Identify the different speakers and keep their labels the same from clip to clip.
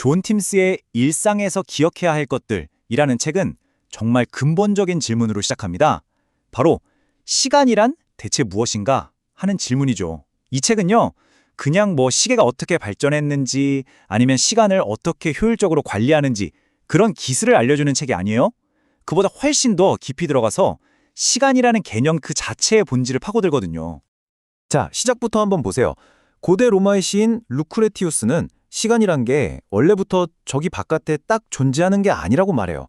Speaker 1: 존 팀스의 일상에서 기억해야 할 것들이라는 책은 정말 근본적인 질문으로 시작합니다. 바로 시간이란 대체 무엇인가 하는 질문이죠. 이 책은요, 그냥 시계가 어떻게 발전했는지 아니면 시간을 어떻게 효율적으로 관리하는지 그런 기술을 알려주는 책이 아니에요. 그보다 훨씬 더 깊이 들어가서 시간이라는 개념 그 자체의 본질을 파고들거든요.
Speaker 2: 자, 시작부터 한번 보세요. 고대 로마의 시인 루크레티우스는 시간이란 게 원래부터 저기 바깥에 딱 존재하는 게 아니라고 말해요.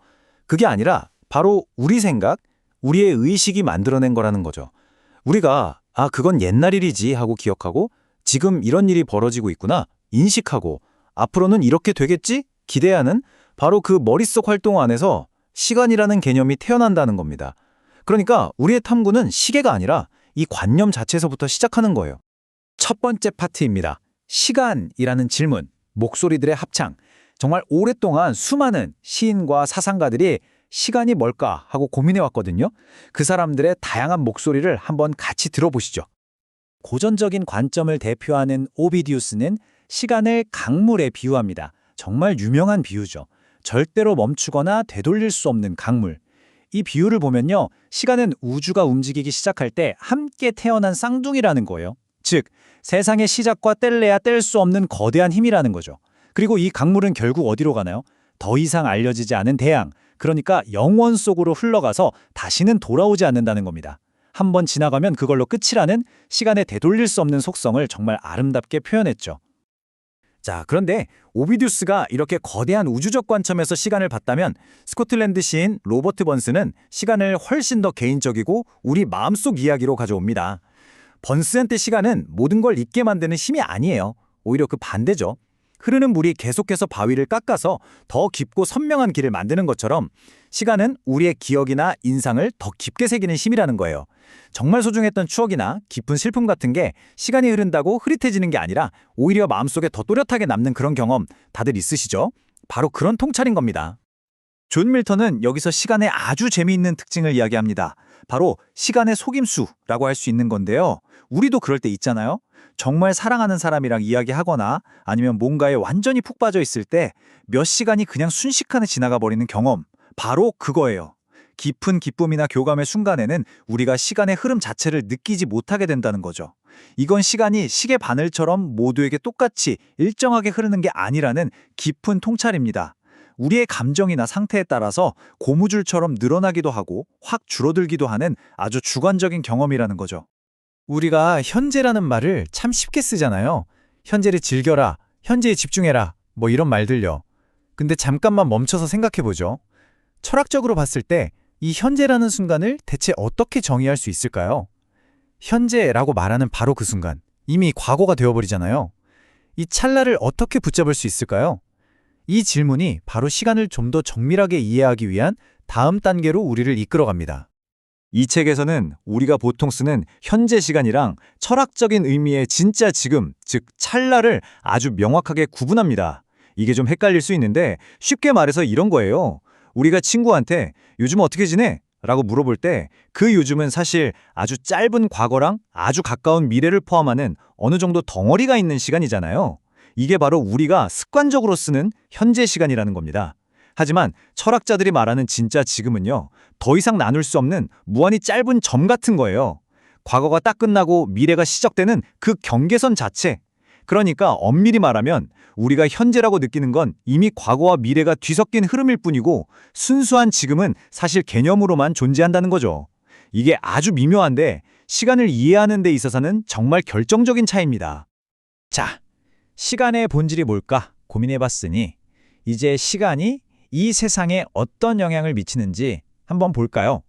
Speaker 2: 그게 아니라 바로 우리 생각, 우리의 의식이 만들어낸 거라는 거죠. 우리가 그건 옛날 일이지 하고 기억하고 지금 이런 일이 벌어지고 있구나 인식하고 앞으로는 이렇게 되겠지 기대하는 바로 그 머릿속 활동 안에서 시간이라는 개념이 태어난다는 겁니다. 그러니까 우리의 탐구는 시계가 아니라 이 관념 자체에서부터 시작하는 거예요.
Speaker 1: 첫 번째 파트입니다. 시간이라는 질문, 목소리들의 합창. 정말 오랫동안 수많은 시인과 사상가들이 시간이 뭘까 하고 고민해왔거든요. 그 사람들의 다양한 목소리를 한번 같이 들어보시죠. 고전적인 관점을 대표하는 오비디우스는 시간을 강물에 비유합니다. 정말 유명한 비유죠. 절대로 멈추거나 되돌릴 수 없는 강물. 이 비유를 보면요, 시간은 우주가 움직이기 시작할 때 함께 태어난 쌍둥이라는 거예요. 즉, 세상의 시작과 뗄래야 뗄 수 없는 거대한 힘이라는 거죠. 그리고 이 강물은 결국 어디로 가나요? 더 이상 알려지지 않은 대양, 그러니까 영원 속으로 흘러가서 다시는 돌아오지 않는다는 겁니다. 한번 지나가면 그걸로 끝이라는 시간에 되돌릴 수 없는 속성을 정말 아름답게 표현했죠. 자, 그런데 오비디우스가 이렇게 거대한 우주적 관점에서 시간을 봤다면 스코틀랜드 시인 로버트 번스는 시간을 훨씬 더 개인적이고 우리 마음속 이야기로 가져옵니다. 번스한테 시간은 모든 걸 잊게 만드는 힘이 아니에요. 오히려 그 반대죠. 흐르는 물이 계속해서 바위를 깎아서 더 깊고 선명한 길을 만드는 것처럼 시간은 우리의 기억이나 인상을 더 깊게 새기는 힘이라는 거예요. 정말 소중했던 추억이나 깊은 슬픔 같은 게 시간이 흐른다고 흐릿해지는 게 아니라 오히려 마음속에 더 또렷하게 남는 그런 경험 다들 있으시죠? 바로 그런 통찰인 겁니다. 존 밀턴은 여기서 시간의 아주 재미있는 특징을 이야기합니다. 바로 시간의 속임수라고 할 수 있는 건데요. 우리도 그럴 때 있잖아요. 정말 사랑하는 사람이랑 이야기하거나 아니면 뭔가에 완전히 푹 빠져 있을 때 몇 시간이 그냥 순식간에 지나가 버리는 경험. 바로 그거예요. 깊은 기쁨이나 교감의 순간에는 우리가 시간의 흐름 자체를 느끼지 못하게 된다는 거죠. 이건 시간이 시계 바늘처럼 모두에게 똑같이 일정하게 흐르는 게 아니라는 깊은 통찰입니다. 우리의 감정이나 상태에 따라서 고무줄처럼 늘어나기도 하고 확 줄어들기도 하는 아주 주관적인 경험이라는 거죠. 우리가 현재라는 말을 참 쉽게 쓰잖아요. 현재를 즐겨라, 현재에 집중해라, 이런 말들요. 근데 잠깐만 멈춰서 생각해보죠. 철학적으로 봤을 때 이 현재라는 순간을 대체 어떻게 정의할 수 있을까요? 현재라고 말하는 바로 그 순간, 이미 과거가 되어버리잖아요. 이 찰나를 어떻게 붙잡을 수 있을까요? 이 질문이 바로 시간을 좀 더 정밀하게 이해하기 위한 다음 단계로 우리를 이끌어갑니다. 이 책에서는 우리가 보통 쓰는 현재 시간이랑 철학적인 의미의 진짜 지금, 즉 찰나를 아주 명확하게 구분합니다. 이게 좀 헷갈릴 수 있는데 쉽게 말해서 이런 거예요. 우리가 친구한테 요즘 어떻게 지내? 라고 물어볼 때 그 요즘은 사실 아주 짧은 과거랑 아주 가까운 미래를 포함하는 어느 정도 덩어리가 있는 시간이잖아요. 이게 바로 우리가 습관적으로 쓰는 현재 시간이라는 겁니다. 하지만 철학자들이 말하는 진짜 지금은요, 더 이상 나눌 수 없는 무한히 짧은 점 같은 거예요. 과거가 딱 끝나고 미래가 시작되는 그 경계선 자체. 그러니까 엄밀히 말하면 우리가 현재라고 느끼는 건 이미 과거와 미래가 뒤섞인 흐름일 뿐이고 순수한 지금은 사실 개념으로만 존재한다는 거죠. 이게 아주 미묘한데 시간을 이해하는 데 있어서는 정말 결정적인 차이입니다. 자, 시간의 본질이 뭘까 고민해봤으니 이제 시간이 이 세상에 어떤 영향을 미치는지 한번 볼까요?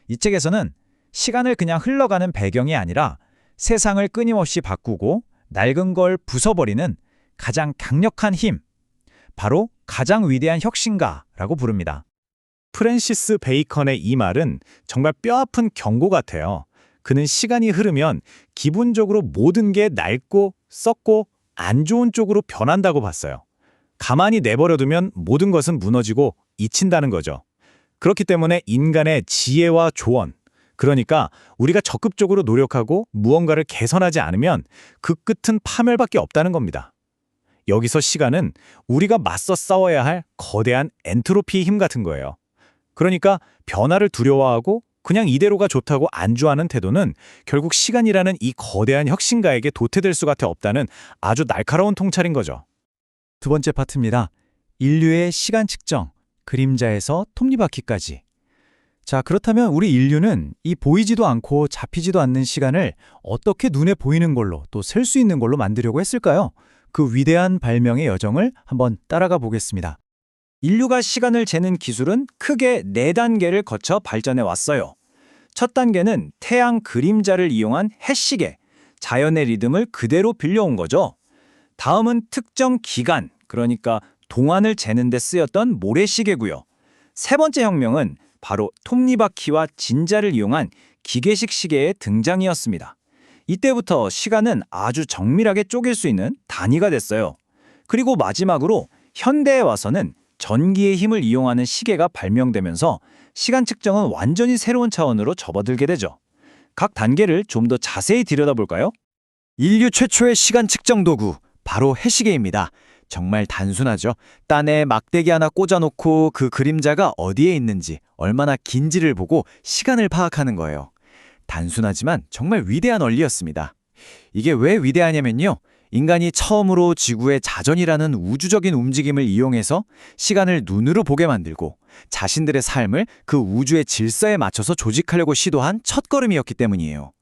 Speaker 1: 이 책에서는 시간을 그냥 흘러가는 배경이 아니라 세상을 끊임없이 바꾸고 낡은 걸 부숴버리는 가장 강력한 힘, 바로 가장 위대한 혁신가라고 부릅니다. 프랜시스 베이컨의 이 말은 정말 뼈아픈 경고 같아요. 그는 시간이 흐르면 기본적으로 모든 게 낡고 썩고 안 좋은 쪽으로 변한다고 봤어요. 가만히 내버려두면 모든 것은 무너지고 잊힌다는 거죠. 그렇기 때문에 인간의 지혜와 조언, 그러니까 우리가 적극적으로 노력하고 무언가를 개선하지 않으면 그 끝은 파멸밖에 없다는 겁니다.
Speaker 2: 여기서 시간은 우리가 맞서 싸워야 할 거대한 엔트로피의 힘 같은 거예요. 그러니까 변화를 두려워하고 그냥 이대로가 좋다고 안주하는 태도는 결국 시간이라는 이 거대한 혁신가에게 도태될 수밖에 없다는 아주 날카로운 통찰인 거죠.
Speaker 1: 두 번째 파트입니다. 인류의 시간 측정, 그림자에서 톱니바퀴까지. 자, 그렇다면 우리 인류는 이 보이지도 않고 잡히지도 않는 시간을 어떻게 눈에 보이는 걸로 또 셀 수 있는 걸로 만들려고 했을까요? 그 위대한 발명의 여정을 한번 따라가 보겠습니다. 인류가 시간을 재는 기술은 크게 4단계를 거쳐 발전해 왔어요. 첫 단계는 태양 그림자를 이용한 해시계, 자연의 리듬을 그대로 빌려온 거죠. 다음은 특정 기간, 그러니까 동안을 재는 데 쓰였던 모래시계고요. 세 번째 혁명은 바로 톱니바퀴와 진자를 이용한 기계식 시계의 등장이었습니다. 이때부터 시간은 아주 정밀하게 쪼갤 수 있는 단위가 됐어요. 그리고 마지막으로 현대에 와서는 전기의 힘을 이용하는 시계가 발명되면서 시간 측정은 완전히 새로운 차원으로 접어들게 되죠. 각 단계를 좀 더 자세히 들여다볼까요? 인류 최초의 시간 측정 도구, 바로 해시계입니다. 정말 단순하죠. 딴에 막대기 하나 꽂아놓고 그 그림자가 어디에 있는지, 얼마나 긴지를 보고 시간을 파악하는 거예요. 단순하지만 정말 위대한 원리였습니다. 이게 왜 위대하냐면요. 인간이 처음으로 지구의 자전이라는 우주적인 움직임을 이용해서 시간을 눈으로 보게 만들고 자신들의 삶을 그 우주의 질서에 맞춰서 조직하려고 시도한 첫걸음이었기 때문이에요.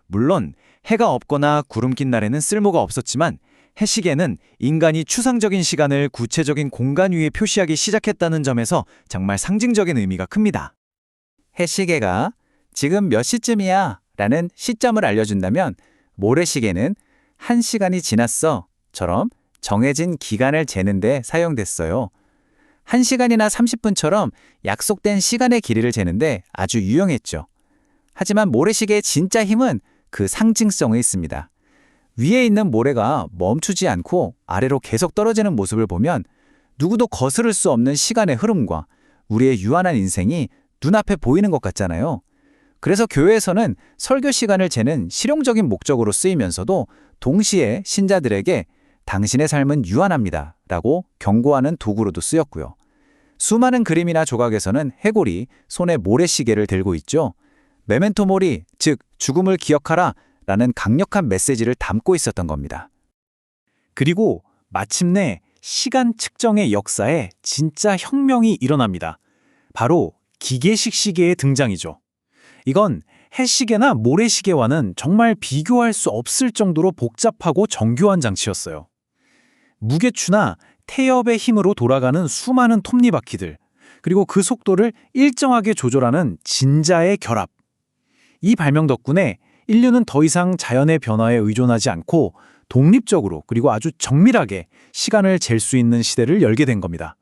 Speaker 1: 물론 해가 없거나 구름 낀 날에는 쓸모가 없었지만 해시계는 인간이 추상적인 시간을 구체적인 공간 위에 표시하기 시작했다는 점에서 정말 상징적인 의미가 큽니다. 해시계가 지금 몇 시쯤이야? 라는 시점을 알려준다면 모래시계는 1시간이 지났어 처럼 정해진 기간을 재는데 사용됐어요. 1시간이나 30분처럼 약속된 시간의 길이를 재는데 아주 유용했죠. 하지만 모래시계의 진짜 힘은 그 상징성에 있습니다. 위에 있는 모래가 멈추지 않고 아래로 계속 떨어지는 모습을 보면 누구도 거스를 수 없는 시간의 흐름과 우리의 유한한 인생이 눈앞에 보이는 것 같잖아요. 그래서 교회에서는 설교 시간을 재는 실용적인 목적으로 쓰이면서도 동시에 신자들에게 당신의 삶은 유한합니다 라고 경고하는 도구로도 쓰였고요. 수많은 그림이나 조각에서는 해골이 손에 모래시계를 들고 있죠. 메멘토 모리, 즉 죽음을 기억하라 라는 강력한 메시지를 담고 있었던 겁니다. 그리고 마침내 시간 측정의 역사에 진짜 혁명이 일어납니다. 바로 기계식 시계의 등장이죠. 이건 해시계나 모래시계와는 정말 비교할 수 없을 정도로 복잡하고 정교한 장치였어요. 무게추나 태엽의 힘으로 돌아가는 수많은 톱니바퀴들, 그리고 그 속도를 일정하게 조절하는 진자의 결합. 이 발명 덕분에 인류는 더 이상 자연의 변화에 의존하지 않고 독립적으로 그리고 아주 정밀하게 시간을 잴 수 있는 시대를 열게 된 겁니다.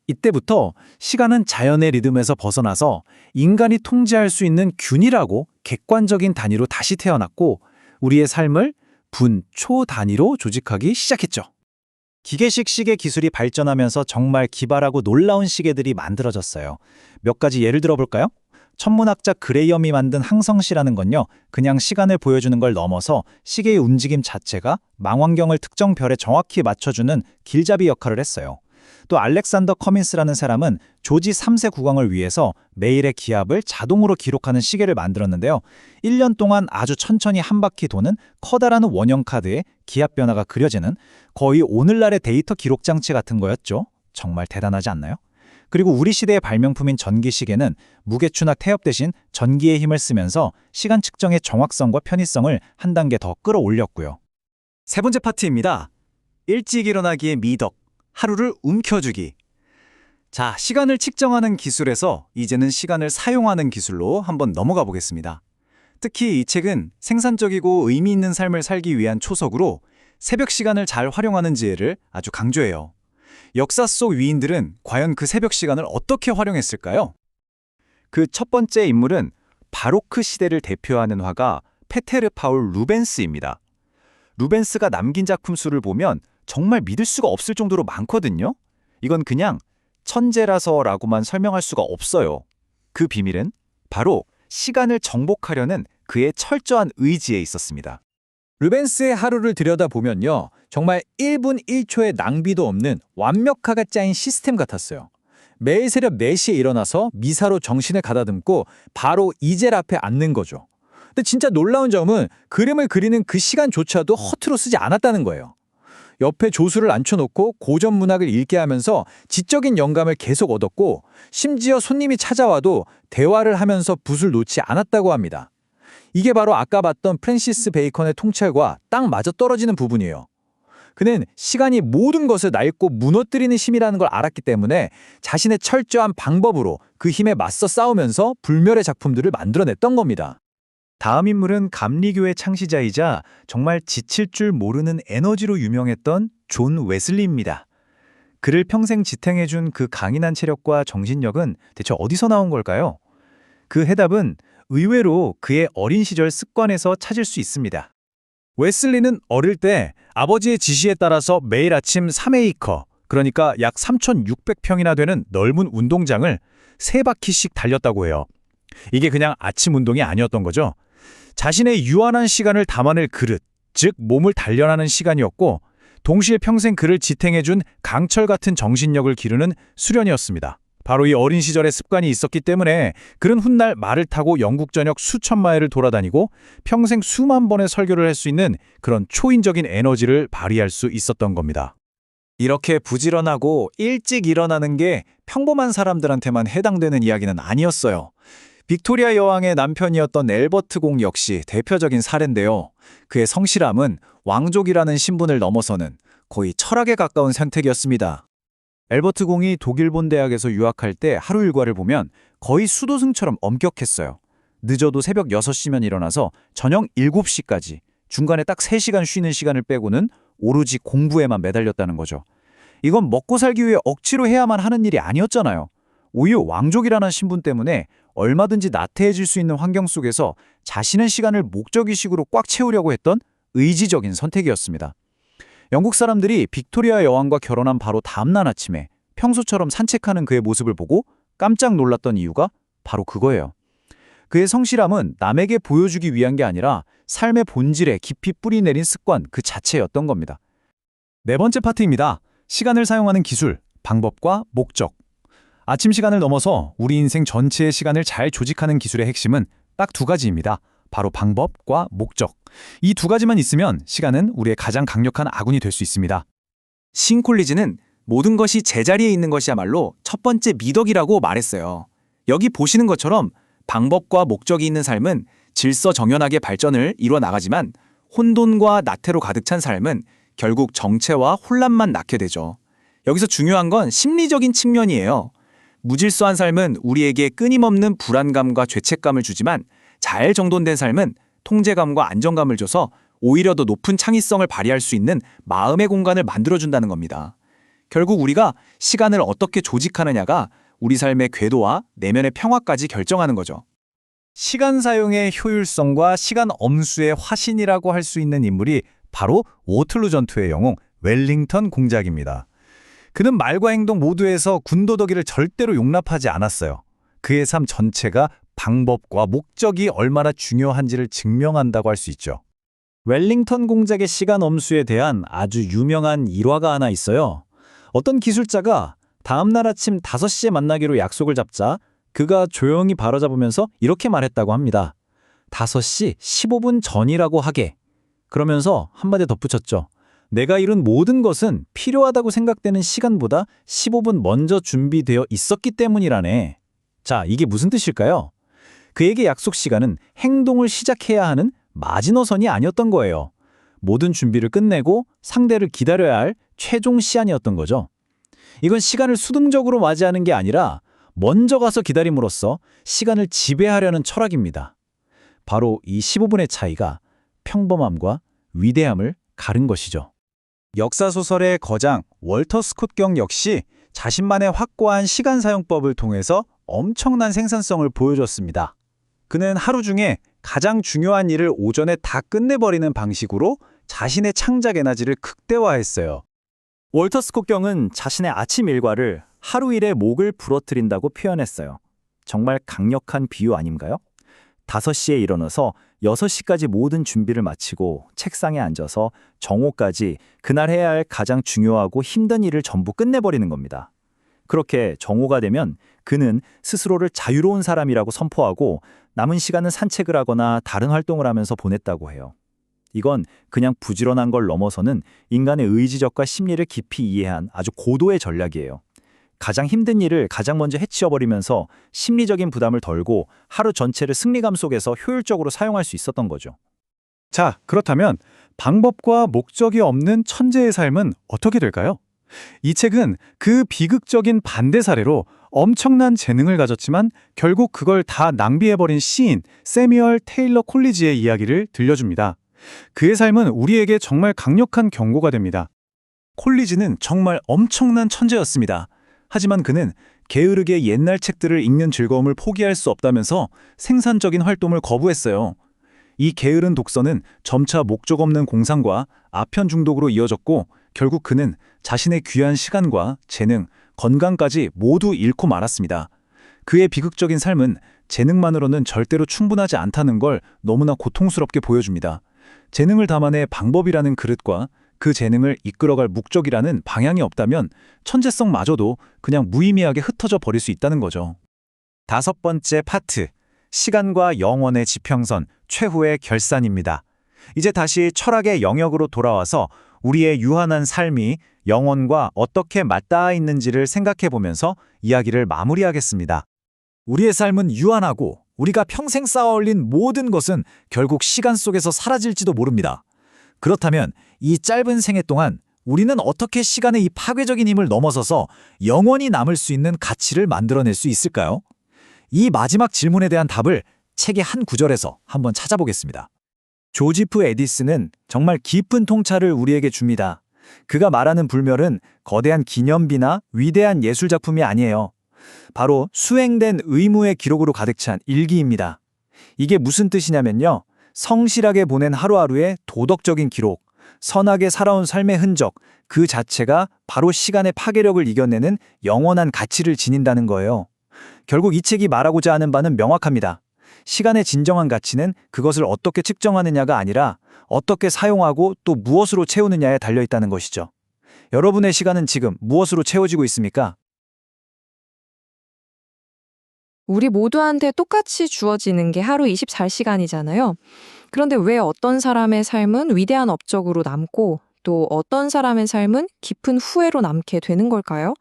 Speaker 1: 이때부터 시간은 자연의 리듬에서 벗어나서 인간이 통제할 수 있는 균이라고 객관적인 단위로 다시 태어났고 우리의 삶을 분, 초 단위로 조직하기 시작했죠. 기계식 시계 기술이 발전하면서 정말 기발하고 놀라운 시계들이 만들어졌어요. 몇 가지 예를 들어볼까요? 천문학자 그레이엄이 만든 항성시라는 건요, 그냥 시간을 보여주는 걸 넘어서 시계의 움직임 자체가 망원경을 특정 별에 정확히 맞춰주는 길잡이 역할을 했어요. 또 알렉산더 커민스라는 사람은 조지 3세 국왕을 위해서 매일의 기압을 자동으로 기록하는 시계를 만들었는데요. 1년 동안 아주 천천히 한 바퀴 도는 커다란 원형 카드에 기압 변화가 그려지는 거의 오늘날의 데이터 기록 장치 같은 거였죠. 정말 대단하지 않나요? 그리고 우리 시대의 발명품인 전기시계는 무게추나 태엽 대신 전기의 힘을 쓰면서 시간 측정의 정확성과 편의성을 한 단계 더 끌어올렸고요. 세 번째 파트입니다. 일찍 일어나기의 미덕, 하루를 움켜쥐기. 자, 시간을 측정하는 기술에서 이제는 시간을 사용하는 기술로 한번 넘어가 보겠습니다. 특히 이 책은 생산적이고 의미 있는 삶을 살기 위한 초석으로 새벽 시간을 잘 활용하는 지혜를 아주 강조해요. 역사 속 위인들은 과연 그 새벽 시간을 어떻게 활용했을까요? 그 첫 번째 인물은 바로크 시대를 대표하는 화가 페테르 파울 루벤스입니다. 루벤스가 남긴 작품 수를 보면 정말 믿을 수가 없을 정도로 많거든요. 이건 그냥 천재라서라고만 설명할 수가 없어요. 그 비밀은 바로 시간을 정복하려는 그의 철저한 의지에 있었습니다. 루벤스의 하루를 들여다보면요. 정말 1분 1초의 낭비도 없는 완벽하게 짜인 시스템 같았어요. 매일 새벽 4시에 일어나서 미사로 정신을 가다듬고 바로 이젤 앞에 앉는 거죠. 근데 진짜 놀라운 점은 그림을 그리는 그 시간조차도 허투루 쓰지 않았다는 거예요. 옆에 조수를 앉혀놓고 고전 문학을 읽게 하면서 지적인 영감을 계속 얻었고 심지어 손님이 찾아와도 대화를 하면서 붓을 놓지 않았다고 합니다. 이게 바로 아까 봤던 프랜시스 베이컨의 통찰과 딱 맞아떨어지는 부분이에요. 그는 시간이 모든 것을 낡고 무너뜨리는 힘이라는 걸 알았기 때문에 자신의 철저한 방법으로 그 힘에 맞서 싸우면서 불멸의 작품들을 만들어냈던 겁니다.
Speaker 2: 다음 인물은 감리교의 창시자이자 정말 지칠 줄 모르는 에너지로 유명했던 존 웨슬리입니다. 그를 평생 지탱해준 그 강인한 체력과 정신력은 대체 어디서 나온 걸까요? 그 해답은 의외로 그의 어린 시절 습관에서 찾을 수 있습니다. 웨슬리는 어릴 때 아버지의 지시에 따라서 매일 아침 3에이커, 그러니까 약 3,600평이나 되는 넓은 운동장을 3바퀴씩 달렸다고 해요. 이게 그냥 아침 운동이 아니었던 거죠. 자신의 유한한 시간을 담아낼 그릇, 즉 몸을 단련하는 시간이었고 동시에 평생 그를 지탱해준 강철 같은 정신력을 기르는 수련이었습니다. 바로 이 어린 시절의 습관이 있었기 때문에 그는 훗날 말을 타고 영국 전역 수천 마일을 돌아다니고 평생 수만 번의 설교를 할 수 있는 그런 초인적인 에너지를 발휘할 수 있었던 겁니다. 이렇게 부지런하고 일찍 일어나는 게 평범한 사람들한테만 해당되는 이야기는 아니었어요. 빅토리아 여왕의 남편이었던 엘버트 공 역시 대표적인 사례인데요. 그의 성실함은 왕족이라는 신분을 넘어서는 거의 철학에 가까운 선택이었습니다. 엘버트 공이 독일본 대학에서 유학할 때 하루 일과를 보면 거의 수도승처럼 엄격했어요. 늦어도 새벽 6시면 일어나서 저녁 7시까지 중간에 딱 3시간 쉬는 시간을 빼고는 오로지 공부에만 매달렸다는 거죠. 이건 먹고 살기 위해 억지로 해야만 하는 일이 아니었잖아요. 오히려 왕족이라는 신분 때문에 얼마든지 나태해질 수 있는 환경 속에서 자신의 시간을 목적의식으로 꽉 채우려고 했던 의지적인 선택이었습니다. 영국 사람들이 빅토리아 여왕과 결혼한 바로 다음날 아침에 평소처럼 산책하는 그의 모습을 보고 깜짝 놀랐던 이유가 바로 그거예요. 그의 성실함은 남에게 보여주기 위한 게 아니라 삶의 본질에 깊이 뿌리내린 습관 그 자체였던 겁니다. 네 번째 파트입니다. 시간을 사용하는 기술, 방법과 목적. 아침 시간을 넘어서 우리 인생 전체의 시간을 잘 조직하는 기술의 핵심은 딱 2가지입니다. 바로 방법과 목적. 이 2가지만 있으면 시간은 우리의 가장 강력한 아군이 될 수 있습니다.
Speaker 3: 신 콜리즈는 모든 것이 제자리에 있는 것이야말로 첫 번째 미덕이라고 말했어요. 여기 보시는 것처럼 방법과 목적이 있는 삶은 질서정연하게 발전을 이루어 나가지만 혼돈과 나태로 가득 찬 삶은 결국 정체와 혼란만 낳게 되죠. 여기서 중요한 건 심리적인 측면이에요. 무질서한 삶은 우리에게 끊임없는 불안감과 죄책감을 주지만 잘 정돈된 삶은 통제감과 안정감을 줘서 오히려 더 높은 창의성을 발휘할 수 있는 마음의 공간을 만들어준다는 겁니다. 결국 우리가 시간을 어떻게 조직하느냐가 우리 삶의 궤도와 내면의 평화까지 결정하는 거죠.
Speaker 2: 시간 사용의 효율성과 시간 엄수의 화신이라고 할 수 있는 인물이 바로 워틀루 전투의 영웅 웰링턴 공작입니다. 그는 말과 행동 모두에서 군더더기를 절대로 용납하지 않았어요. 그의 삶 전체가 방법과 목적이 얼마나 중요한지를 증명한다고 할 수 있죠. 웰링턴 공작의 시간 엄수에 대한 아주 유명한 일화가 하나 있어요. 어떤 기술자가 다음날 아침 5시에 만나기로 약속을 잡자 그가 조용히 바로잡으면서 이렇게 말했다고 합니다. 5시 15분 전이라고 하게. 그러면서 한마디 덧붙였죠. 내가 이룬 모든 것은 필요하다고 생각되는 시간보다 15분 먼저 준비되어 있었기 때문이라네. 자, 이게 무슨 뜻일까요? 그에게 약속 시간은 행동을 시작해야 하는 마지노선이 아니었던 거예요. 모든 준비를 끝내고 상대를 기다려야 할 최종 시한이었던 거죠. 이건 시간을 수동적으로 맞이하는 게 아니라 먼저 가서 기다림으로써 시간을 지배하려는 철학입니다. 바로 이 15분의 차이가 평범함과 위대함을 가른 것이죠. 역사소설의 거장 월터 스콧 경 역시 자신만의 확고한 시간 사용법을 통해서 엄청난 생산성을 보여줬습니다. 그는 하루 중에 가장 중요한 일을 오전에 다 끝내버리는 방식으로 자신의 창작 에너지를 극대화했어요. 월터 스콧 경은 자신의 아침 일과를 하루 일의 목을 부러뜨린다고 표현했어요. 정말 강력한 비유 아닌가요? 5시에 일어나서 6시까지 모든 준비를 마치고 책상에 앉아서 정오까지 그날 해야 할 가장 중요하고 힘든 일을 전부 끝내버리는 겁니다. 그렇게 정오가 되면 그는 스스로를 자유로운 사람이라고 선포하고 남은 시간은 산책을 하거나 다른 활동을 하면서 보냈다고 해요. 이건 그냥 부지런한 걸 넘어서는 인간의 의지력과 심리를 깊이 이해한 아주 고도의 전략이에요. 가장 힘든 일을 가장 먼저 해치워버리면서 심리적인 부담을 덜고 하루 전체를 승리감 속에서 효율적으로 사용할 수 있었던 거죠.
Speaker 1: 자, 그렇다면 방법과 목적이 없는 천재의 삶은 어떻게 될까요? 이 책은 그 비극적인 반대 사례로 엄청난 재능을 가졌지만 결국 그걸 다 낭비해버린 시인 세뮤얼 테일러 콜리지의 이야기를 들려줍니다. 그의 삶은 우리에게 정말 강력한 경고가 됩니다. 콜리지는 정말 엄청난 천재였습니다. 하지만 그는 게으르게 옛날 책들을 읽는 즐거움을 포기할 수 없다면서 생산적인 활동을 거부했어요. 이 게으른 독서는 점차 목적 없는 공상과 아편 중독으로 이어졌고 결국 그는 자신의 귀한 시간과 재능, 건강까지 모두 잃고 말았습니다. 그의 비극적인 삶은 재능만으로는 절대로 충분하지 않다는 걸 너무나 고통스럽게 보여줍니다. 재능을 담아내 방법이라는 그릇과 그 재능을 이끌어갈 목적이라는 방향이 없다면 천재성마저도 그냥 무의미하게 흩어져 버릴 수 있다는 거죠. 5번째 파트, 시간과 영혼의 지평선, 최후의 결산입니다. 이제 다시 철학의 영역으로 돌아와서 우리의 유한한 삶이 영혼과 어떻게 맞닿아 있는지를 생각해 보면서 이야기를 마무리하겠습니다. 우리의 삶은 유한하고 우리가 평생 쌓아올린 모든 것은 결국 시간 속에서 사라질지도 모릅니다. 그렇다면 이 짧은 생애 동안 우리는 어떻게 시간의 이 파괴적인 힘을 넘어서서 영원히 남을 수 있는 가치를 만들어낼 수 있을까요? 이 마지막 질문에 대한 답을 책의 한 구절에서 한번 찾아보겠습니다. 조지프 에디슨은 정말 깊은 통찰을 우리에게 줍니다. 그가 말하는 불멸은 거대한 기념비나 위대한 예술작품이 아니에요. 바로 수행된 의무의 기록으로 가득 찬 일기입니다. 이게 무슨 뜻이냐면요. 성실하게 보낸 하루하루의 도덕적인 기록, 선하게 살아온 삶의 흔적, 그 자체가 바로 시간의 파괴력을 이겨내는 영원한 가치를 지닌다는 거예요. 결국 이 책이 말하고자 하는 바는 명확합니다. 시간의 진정한 가치는 그것을 어떻게 측정하느냐가 아니라 어떻게 사용하고 또 무엇으로 채우느냐에 달려있다는 것이죠. 여러분의 시간은 지금 무엇으로 채워지고 있습니까?
Speaker 4: 우리 모두한테 똑같이 주어지는 게 하루 24시간이잖아요. 그런데 왜 어떤 사람의 삶은 위대한 업적으로 남고 또 어떤 사람의 삶은 깊은 후회로 남게 되는 걸까요?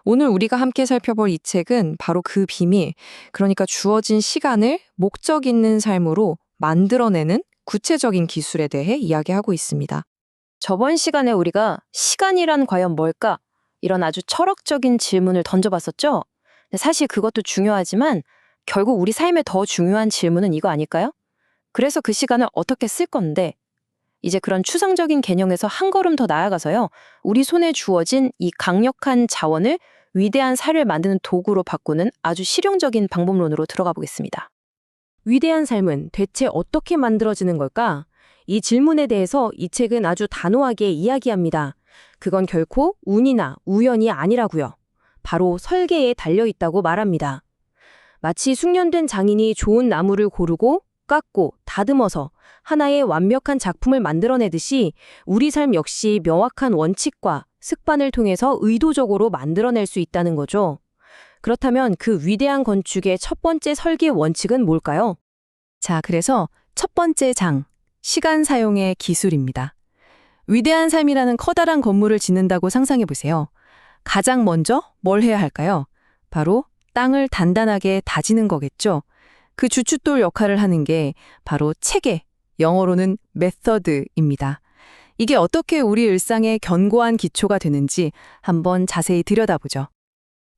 Speaker 4: 오늘 우리가 함께 살펴볼 이 책은 바로 그 비밀, 그러니까 주어진 시간을 목적 있는 삶으로 만들어내는 구체적인 기술에 대해 이야기하고 있습니다.
Speaker 5: 저번 시간에 우리가 시간이란 과연 뭘까? 이런 아주 철학적인 질문을 던져봤었죠? 근데 사실 그것도 중요하지만 결국 우리 삶에 더 중요한 질문은 이거 아닐까요? 그래서 그 시간을 어떻게 쓸 건데 이제 그런 추상적인 개념에서 한 걸음 더 나아가서요. 우리 손에 주어진 이 강력한 자원을 위대한 삶을 만드는 도구로 바꾸는 아주 실용적인 방법론으로 들어가 보겠습니다.
Speaker 6: 위대한 삶은 대체 어떻게 만들어지는 걸까? 이 질문에 대해서 이 책은 아주 단호하게 이야기합니다. 그건 결코 운이나 우연이 아니라고요. 바로 설계에 달려있다고 말합니다. 마치 숙련된 장인이 좋은 나무를 고르고 깎고 다듬어서 하나의 완벽한 작품을 만들어내듯이 우리 삶 역시 명확한 원칙과 습관을 통해서 의도적으로 만들어낼 수 있다는 거죠. 그렇다면 그 위대한 건축의 첫 번째 설계 원칙은 뭘까요?
Speaker 4: 자, 그래서 첫 번째 장, 시간 사용의 기술입니다. 위대한 삶이라는 커다란 건물을 짓는다고 상상해 보세요. 가장 먼저 뭘 해야 할까요? 바로 땅을 단단하게 다지는 거겠죠. 그 주춧돌 역할을 하는 게 바로 체계, 영어로는 메서드입니다. 이게 어떻게 우리 일상의 견고한 기초가 되는지 한번 자세히 들여다보죠.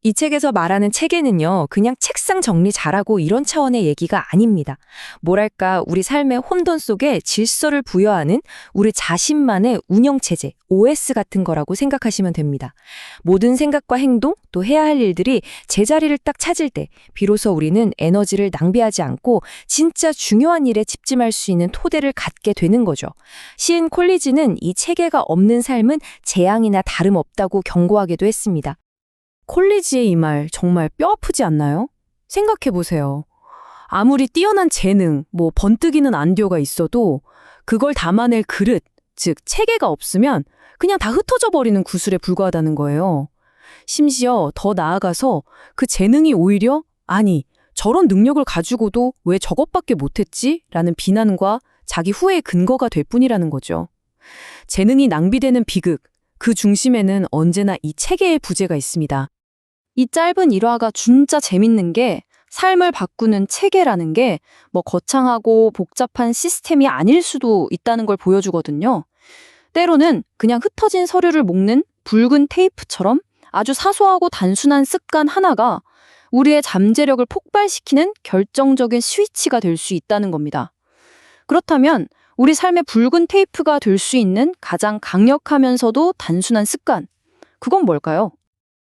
Speaker 4: 이 책에서 말하는 체계는요, 그냥 책상 정리 잘하고 이런 차원의 얘기가 아닙니다. 뭐랄까, 우리 삶의 혼돈 속에 질서를 부여하는 우리 자신만의 운영체제, OS 같은 거라고 생각하시면 됩니다. 모든 생각과 행동, 또 해야 할 일들이 제자리를 딱 찾을 때 비로소 우리는 에너지를 낭비하지 않고 진짜 중요한 일에 집중할 수 있는 토대를 갖게 되는 거죠. 시인 콜리지는 이 체계가 없는 삶은 재앙이나 다름없다고 경고하기도 했습니다. 콜리지의 이 말 정말 뼈아프지 않나요? 생각해보세요. 아무리 뛰어난 재능, 번뜩이는 안교가 있어도 그걸 담아낼 그릇, 즉 체계가 없으면 그냥 다 흩어져 버리는 구슬에 불과하다는 거예요. 심지어 더 나아가서 그 재능이 오히려 아니, 저런 능력을 가지고도 왜 저것밖에 못했지? 라는 비난과 자기 후회의 근거가 될 뿐이라는 거죠. 재능이 낭비되는 비극, 그 중심에는 언제나 이 체계의 부재가 있습니다.
Speaker 5: 이 짧은 일화가 진짜 재밌는 게 삶을 바꾸는 체계라는 게 거창하고 복잡한 시스템이 아닐 수도 있다는 걸 보여주거든요. 때로는 그냥 흩어진 서류를 묶는 붉은 테이프처럼 아주 사소하고 단순한 습관 하나가 우리의 잠재력을 폭발시키는 결정적인 스위치가 될 수 있다는 겁니다. 그렇다면 우리 삶의 붉은 테이프가 될 수 있는 가장 강력하면서도 단순한 습관, 그건 뭘까요?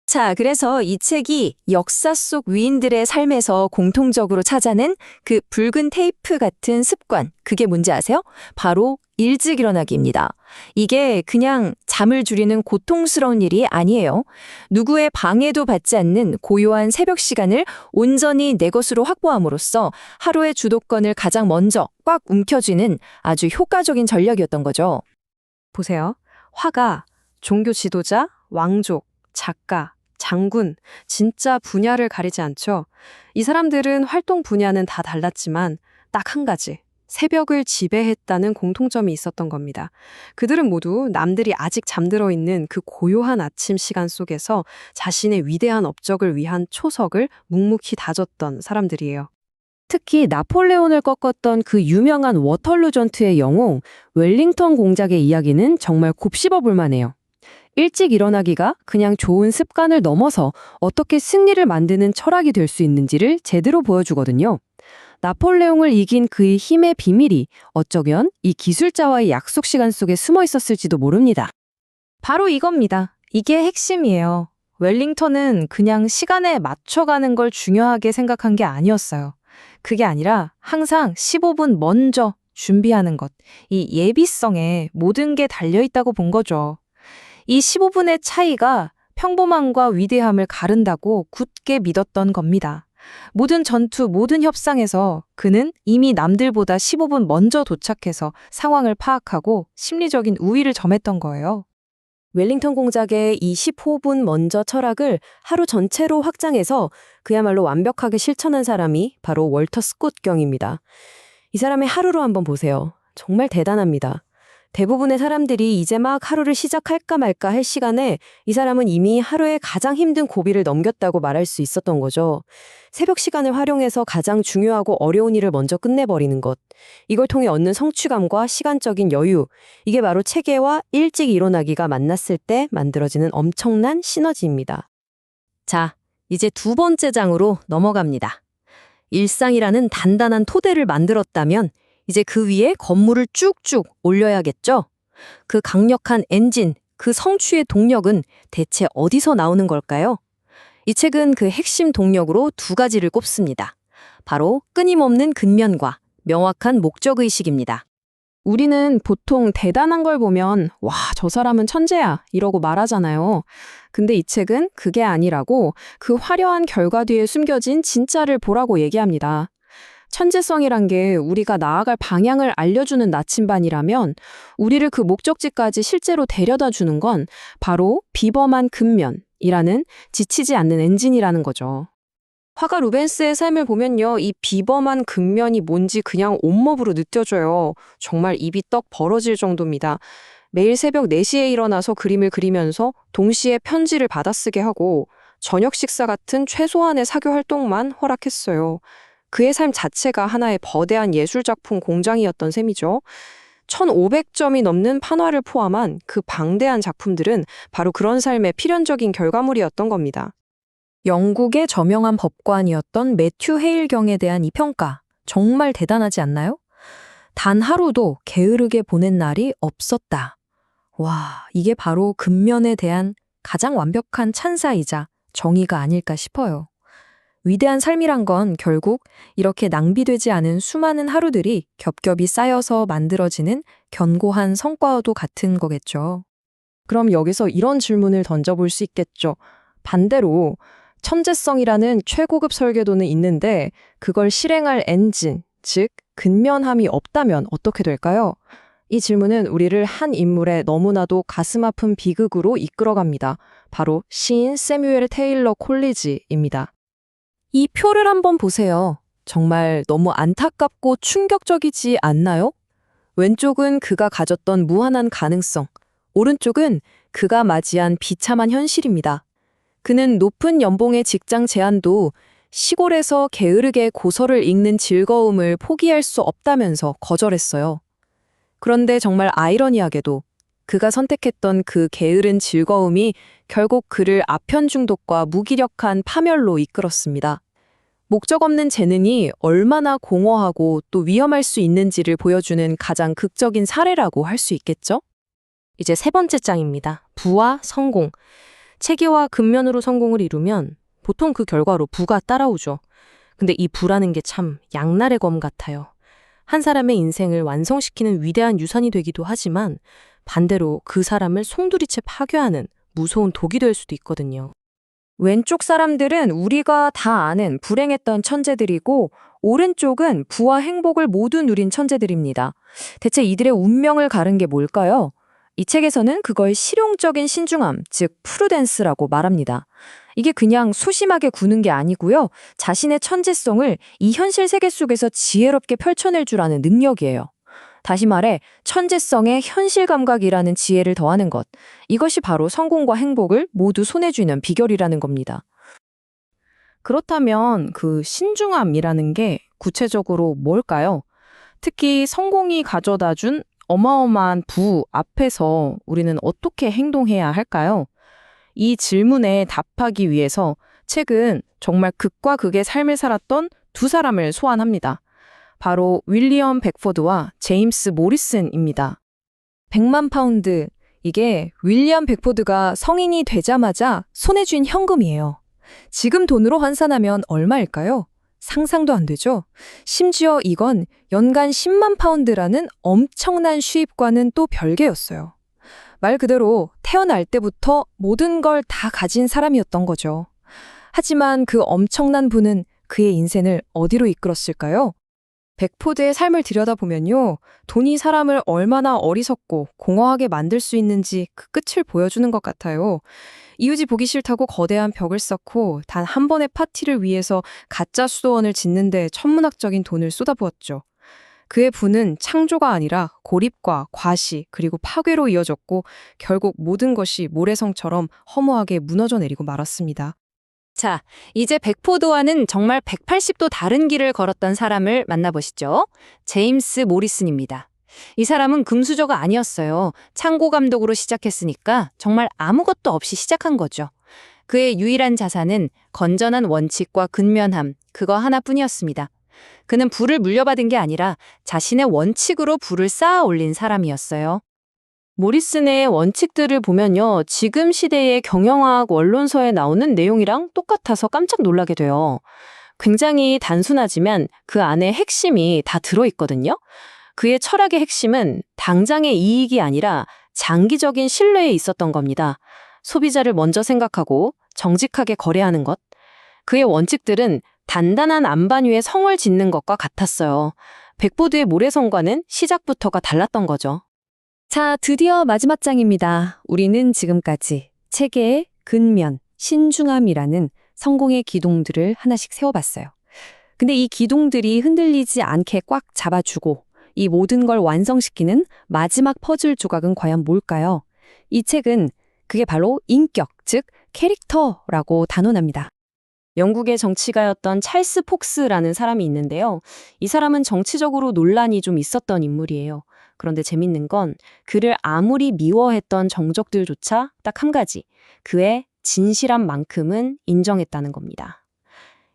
Speaker 6: 자, 그래서 이 책이 역사 속 위인들의 삶에서 공통적으로 찾아낸 그 붉은 테이프 같은 습관, 그게 뭔지 아세요? 바로 일찍 일어나기입니다. 이게 그냥 잠을 줄이는 고통스러운 일이 아니에요. 누구의 방해도 받지 않는 고요한 새벽 시간을 온전히 내 것으로 확보함으로써 하루의 주도권을 가장 먼저 꽉 움켜쥐는 아주 효과적인 전략이었던 거죠. 보세요. 화가 종교 지도자, 왕족, 작가, 장군, 진짜 분야를 가리지 않죠. 이 사람들은 활동 분야는 다 달랐지만 딱 한 가지, 새벽을 지배했다는 공통점이 있었던 겁니다. 그들은 모두 남들이 아직 잠들어 있는 그 고요한 아침 시간 속에서 자신의 위대한 업적을 위한 초석을 묵묵히 다졌던 사람들이에요. 특히 나폴레온을 꺾었던 그 유명한 워털루 전투의 영웅 웰링턴 공작의 이야기는 정말 곱씹어 볼 만해요. 일찍 일어나기가 그냥 좋은 습관을 넘어서 어떻게 승리를 만드는 철학이 될 수 있는지를 제대로 보여주거든요. 나폴레옹을 이긴 그의 힘의 비밀이 어쩌면 이 기술자와의 약속 시간 속에 숨어 있었을지도 모릅니다. 바로 이겁니다. 이게 핵심이에요. 웰링턴은 그냥 시간에 맞춰가는 걸 중요하게 생각한 게 아니었어요. 그게 아니라 항상 15분 먼저 준비하는 것, 이 예비성에 모든 게 달려있다고 본 거죠. 이 15분의 차이가 평범함과 위대함을 가른다고 굳게 믿었던 겁니다. 모든 전투, 모든 협상에서 그는 이미 남들보다 15분 먼저 도착해서 상황을 파악하고 심리적인 우위를 점했던 거예요. 웰링턴 공작의 이 15분 먼저 철학을 하루 전체로 확장해서 그야말로 완벽하게 실천한 사람이 바로 월터 스콧 경입니다. 이 사람의 하루로 한번 보세요. 정말 대단합니다. 대부분의 사람들이 이제 막 하루를 시작할까 말까 할 시간에 이 사람은 이미 하루의 가장 힘든 고비를 넘겼다고 말할 수 있었던 거죠. 새벽 시간을 활용해서 가장 중요하고 어려운 일을 먼저 끝내버리는 것. 이걸 통해 얻는 성취감과 시간적인 여유. 이게 바로 체계와 일찍 일어나기가 만났을 때 만들어지는 엄청난 시너지입니다. 자, 이제 두 번째 장으로 넘어갑니다. 일상이라는 단단한 토대를 만들었다면 이제 그 위에 건물을 쭉쭉 올려야겠죠? 그 강력한 엔진, 그 성취의 동력은 대체 어디서 나오는 걸까요? 이 책은 그 핵심 동력으로 두 가지를 꼽습니다. 바로 끊임없는 근면과 명확한 목적의식입니다. 우리는 보통 대단한 걸 보면 와, 저 사람은 천재야 이러고 말하잖아요. 근데 이 책은 그게 아니라고 그 화려한 결과 뒤에 숨겨진 진짜를 보라고 얘기합니다. 천재성이란 게 우리가 나아갈 방향을 알려주는 나침반이라면 우리를 그 목적지까지 실제로 데려다 주는 건 바로 비범한 근면이라는 지치지 않는 엔진이라는 거죠. 화가 루벤스의 삶을 보면요. 이 비범한 근면이 뭔지 그냥 온몸으로 느껴져요. 정말 입이 떡 벌어질 정도입니다. 매일 새벽 4시에 일어나서 그림을 그리면서 동시에 편지를 받아쓰게 하고 저녁 식사 같은 최소한의 사교 활동만 허락했어요. 그의 삶 자체가 하나의 거대한 예술작품 공장이었던 셈이죠. 1500점이 넘는 판화를 포함한 그 방대한 작품들은 바로 그런 삶의 필연적인 결과물이었던 겁니다. 영국의 저명한 법관이었던 매튜 헤일경에 대한 이 평가, 정말 대단하지 않나요? 단 하루도 게으르게 보낸 날이 없었다. 와, 이게 바로 근면에 대한 가장 완벽한 찬사이자 정의가 아닐까 싶어요. 위대한 삶이란 건 결국 이렇게 낭비되지 않은 수많은 하루들이 겹겹이 쌓여서 만들어지는 견고한 성과와도 같은 거겠죠. 그럼 여기서 이런 질문을 던져볼 수 있겠죠. 반대로
Speaker 5: 천재성이라는 최고급 설계도는 있는데 그걸 실행할 엔진, 즉 근면함이 없다면 어떻게 될까요? 이 질문은 우리를 한 인물의 너무나도 가슴 아픈 비극으로 이끌어갑니다. 바로 시인 세뮤엘 테일러 콜리지입니다. 이 표를 한번 보세요. 정말 너무 안타깝고 충격적이지 않나요? 왼쪽은 그가 가졌던 무한한 가능성, 오른쪽은 그가 맞이한 비참한 현실입니다. 그는 높은 연봉의 직장 제안도 시골에서 게으르게 고서를 읽는 즐거움을 포기할 수 없다면서 거절했어요. 그런데 정말 아이러니하게도 그가 선택했던 그 게으른 즐거움이 결국 그를 아편 중독과 무기력한 파멸로 이끌었습니다. 목적 없는 재능이 얼마나 공허하고 또 위험할 수 있는지를 보여주는 가장 극적인 사례라고 할 수 있겠죠?
Speaker 6: 이제 세 번째 장입니다. 부와 성공. 체계와 근면으로 성공을 이루면 보통 그 결과로 부가 따라오죠. 근데 이 부라는 게 참 양날의 검 같아요. 한 사람의 인생을 완성시키는 위대한 유산이 되기도 하지만 반대로 그 사람을 송두리째 파괴하는 무서운 독이 될 수도 있거든요.
Speaker 5: 왼쪽 사람들은 우리가 다 아는 불행했던 천재들이고 오른쪽은 부와 행복을 모두 누린 천재들입니다. 대체 이들의 운명을 가른 게 뭘까요? 이 책에서는 그걸 실용적인 신중함, 즉 프루덴스라고 말합니다. 이게 그냥 소심하게 구는 게 아니고요. 자신의 천재성을 이 현실 세계 속에서 지혜롭게 펼쳐낼 줄 아는 능력이에요. 다시 말해 천재성에 현실 감각이라는 지혜를 더하는 것. 이것이 바로 성공과 행복을 모두 손에 쥐는 비결이라는 겁니다.
Speaker 4: 그렇다면 그 신중함이라는 게 구체적으로 뭘까요? 특히 성공이 가져다 준 어마어마한 부 앞에서 우리는 어떻게 행동해야 할까요? 이 질문에 답하기 위해서 책은 정말 극과 극의 삶을 살았던 두 사람을 소환합니다. 바로 윌리엄 벡포드와 제임스 모리슨입니다. 100만 파운드, 이게 윌리엄 벡포드가 성인이 되자마자 손에 쥔 현금이에요. 지금 돈으로 환산하면 얼마일까요? 상상도 안 되죠? 심지어 이건 연간 10만 파운드라는 엄청난 수입과는 또 별개였어요. 말 그대로 태어날 때부터 모든 걸 다 가진 사람이었던 거죠. 하지만 그 엄청난 부는 그의 인생을 어디로 이끌었을까요? 벡포드의 삶을 들여다보면요. 돈이 사람을 얼마나 어리석고 공허하게 만들 수 있는지 그 끝을 보여주는 것 같아요. 이웃이 보기 싫다고 거대한 벽을 쌓고 단 한 번의 파티를 위해서 가짜 수도원을 짓는데 천문학적인 돈을 쏟아부었죠. 그의 부는 창조가 아니라 고립과 과시 그리고 파괴로 이어졌고 결국 모든 것이 모래성처럼 허무하게 무너져 내리고 말았습니다.
Speaker 5: 자, 이제 벡포드와는 정말 180도 다른 길을 걸었던 사람을 만나보시죠. 제임스 모리슨입니다. 이 사람은 금수저가 아니었어요. 창고 감독으로 시작했으니까 정말 아무것도 없이 시작한 거죠. 그의 유일한 자산은 건전한 원칙과 근면함, 그거 하나뿐이었습니다. 그는 부를 물려받은 게 아니라 자신의 원칙으로 부를 쌓아 올린 사람이었어요. 모리슨의 원칙들을 보면요. 지금 시대의 경영학 원론서에 나오는 내용이랑 똑같아서 깜짝 놀라게 돼요. 굉장히 단순하지만 그 안에 핵심이 다 들어있거든요. 그의 철학의 핵심은 당장의 이익이 아니라 장기적인 신뢰에 있었던 겁니다. 소비자를 먼저 생각하고 정직하게 거래하는 것. 그의 원칙들은 단단한 안반 위에 성을 짓는 것과 같았어요. 벡포드의 모래성과는 시작부터가 달랐던 거죠. 자, 드디어 마지막 장입니다. 우리는 지금까지 체계의 근면, 신중함이라는 성공의 기둥들을 하나씩 세워봤어요. 근데 이 기둥들이 흔들리지 않게 꽉 잡아주고 이 모든 걸 완성시키는 마지막 퍼즐 조각은 과연 뭘까요? 이 책은 그게 바로 인격, 즉 캐릭터라고 단언합니다. 영국의 정치가였던 찰스 폭스라는 사람이 있는데요. 이 사람은 정치적으로 논란이 좀 있었던 인물이에요. 그런데 재밌는 건 그를 아무리 미워했던 정적들조차 딱 한 가지, 그의 진실함만큼은 인정했다는 겁니다.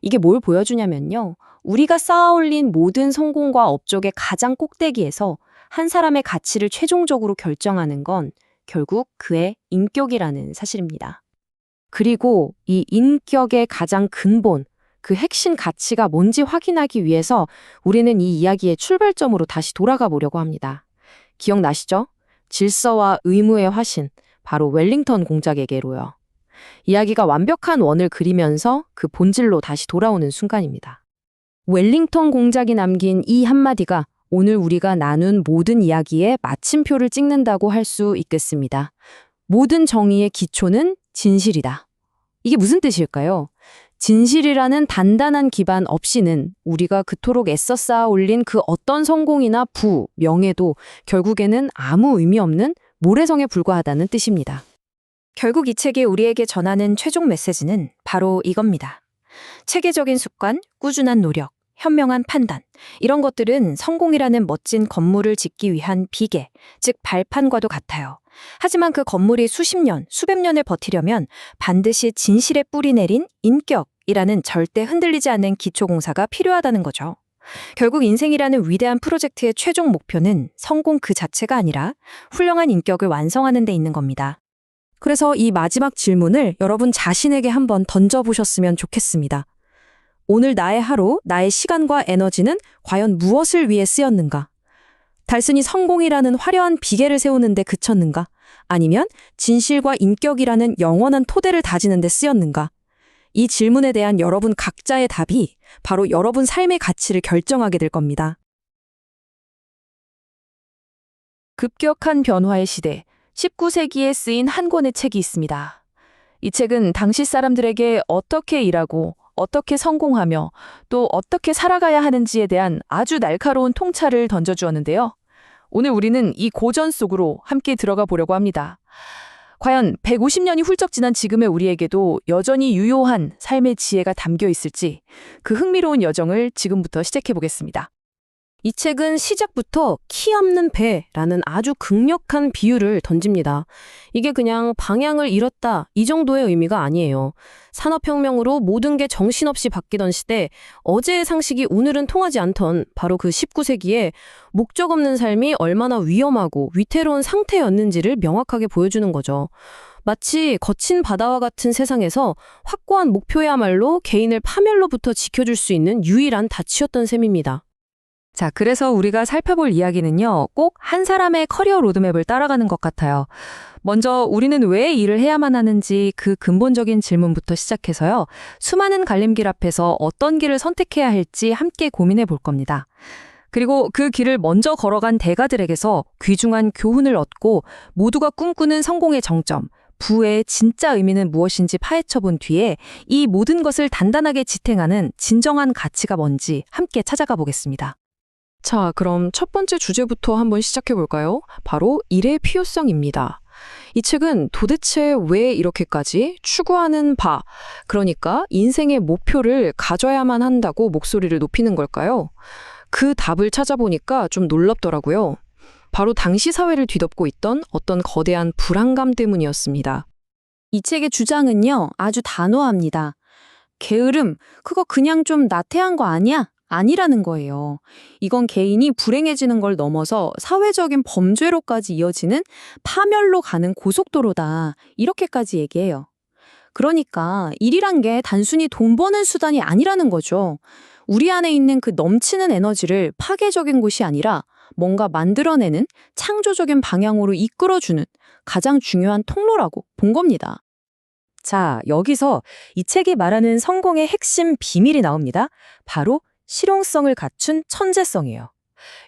Speaker 5: 이게 뭘 보여주냐면요. 우리가 쌓아올린 모든 성공과 업적의 가장 꼭대기에서 한 사람의 가치를 최종적으로 결정하는 건 결국 그의 인격이라는 사실입니다. 그리고 이 인격의 가장 근본, 그 핵심 가치가 뭔지 확인하기 위해서 우리는 이 이야기의 출발점으로 다시 돌아가 보려고 합니다. 기억나시죠? 질서와 의무의 화신, 바로 웰링턴 공작에게로요.
Speaker 6: 이야기가 완벽한 원을 그리면서 그 본질로 다시 돌아오는 순간입니다. 웰링턴 공작이 남긴 이 한마디가 오늘 우리가 나눈 모든 이야기에 마침표를 찍는다고 할 수 있겠습니다. 모든 정의의 기초는 진실이다. 이게 무슨 뜻일까요? 진실이라는 단단한 기반 없이는 우리가 그토록 애써 쌓아 올린 그 어떤 성공이나 부, 명예도 결국에는 아무 의미 없는 모래성에 불과하다는 뜻입니다.
Speaker 5: 결국 이 책이 우리에게 전하는 최종 메시지는 바로 이겁니다. 체계적인 습관, 꾸준한 노력, 현명한 판단, 이런 것들은 성공이라는 멋진 건물을 짓기 위한 비계, 즉 발판과도 같아요. 하지만 그 건물이 수십 년, 수백 년을 버티려면 반드시 진실의 뿌리 내린 인격이라는 절대 흔들리지 않는 기초공사가 필요하다는 거죠. 결국 인생이라는 위대한 프로젝트의 최종 목표는 성공 그 자체가 아니라 훌륭한 인격을 완성하는 데 있는 겁니다.
Speaker 6: 그래서 이 마지막 질문을 여러분 자신에게 한번 던져보셨으면 좋겠습니다. 오늘 나의 하루, 나의 시간과 에너지는 과연 무엇을 위해 쓰였는가? 단순히 성공이라는 화려한 비계를 세우는 데 그쳤는가? 아니면 진실과 인격이라는 영원한 토대를 다지는 데 쓰였는가? 이 질문에 대한 여러분 각자의 답이 바로 여러분 삶의 가치를 결정하게 될 겁니다. 급격한 변화의 시대, 19세기에 쓰인 한 권의 책이 있습니다. 이 책은 당시 사람들에게 어떻게 일하고 어떻게 성공하며 또 어떻게 살아가야 하는지에 대한 아주 날카로운 통찰을 던져주었는데요. 오늘 우리는 이 고전 속으로 함께 들어가 보려고 합니다. 과연 150년이 훌쩍 지난 지금의 우리에게도 여전히 유효한 삶의 지혜가 담겨 있을지 그 흥미로운 여정을 지금부터 시작해 보겠습니다. 이 책은 시작부터 키 없는 배라는 아주 극력한 비유를 던집니다. 이게 그냥 방향을 잃었다 이 정도의 의미가 아니에요. 산업혁명으로 모든 게 정신없이 바뀌던 시대, 어제의 상식이 오늘은 통하지 않던 바로 그 19세기에 목적 없는 삶이 얼마나 위험하고 위태로운 상태였는지를 명확하게 보여주는 거죠. 마치 거친 바다와 같은 세상에서 확고한 목표야말로 개인을 파멸로부터 지켜줄 수 있는 유일한 닻이었던 셈입니다. 자, 그래서 우리가 살펴볼 이야기는요, 꼭 한 사람의 커리어 로드맵을 따라가는 것 같아요. 먼저 우리는 왜 일을 해야만 하는지 그 근본적인 질문부터 시작해서요, 수많은 갈림길 앞에서 어떤 길을 선택해야 할지 함께 고민해 볼 겁니다. 그리고 그 길을 먼저 걸어간 대가들에게서 귀중한 교훈을 얻고 모두가 꿈꾸는 성공의 정점, 부의 진짜 의미는 무엇인지 파헤쳐 본 뒤에 이 모든 것을 단단하게 지탱하는 진정한 가치가 뭔지 함께 찾아가 보겠습니다. 자, 그럼 첫 번째 주제부터 한번 시작해 볼까요? 바로 일의 필요성입니다. 이 책은 도대체 왜 이렇게까지 추구하는 바, 그러니까 인생의 목표를 가져야만 한다고 목소리를 높이는 걸까요? 그 답을 찾아보니까 좀 놀랍더라고요. 바로 당시 사회를 뒤덮고 있던 어떤 거대한 불안감 때문이었습니다.
Speaker 5: 이 책의 주장은요, 아주 단호합니다. 게으름, 그거 그냥 좀 나태한 거 아니야? 아니라는 거예요. 이건 개인이 불행해지는 걸 넘어서 사회적인 범죄로까지 이어지는 파멸로 가는 고속도로다. 이렇게까지 얘기해요. 그러니까 일이란 게 단순히 돈 버는 수단이 아니라는 거죠. 우리 안에 있는 그 넘치는 에너지를 파괴적인 곳이 아니라 뭔가 만들어내는 창조적인 방향으로 이끌어주는 가장 중요한 통로라고 본 겁니다.
Speaker 6: 자, 여기서 이 책이 말하는 성공의 핵심 비밀이 나옵니다. 바로 실용성을 갖춘 천재성이에요.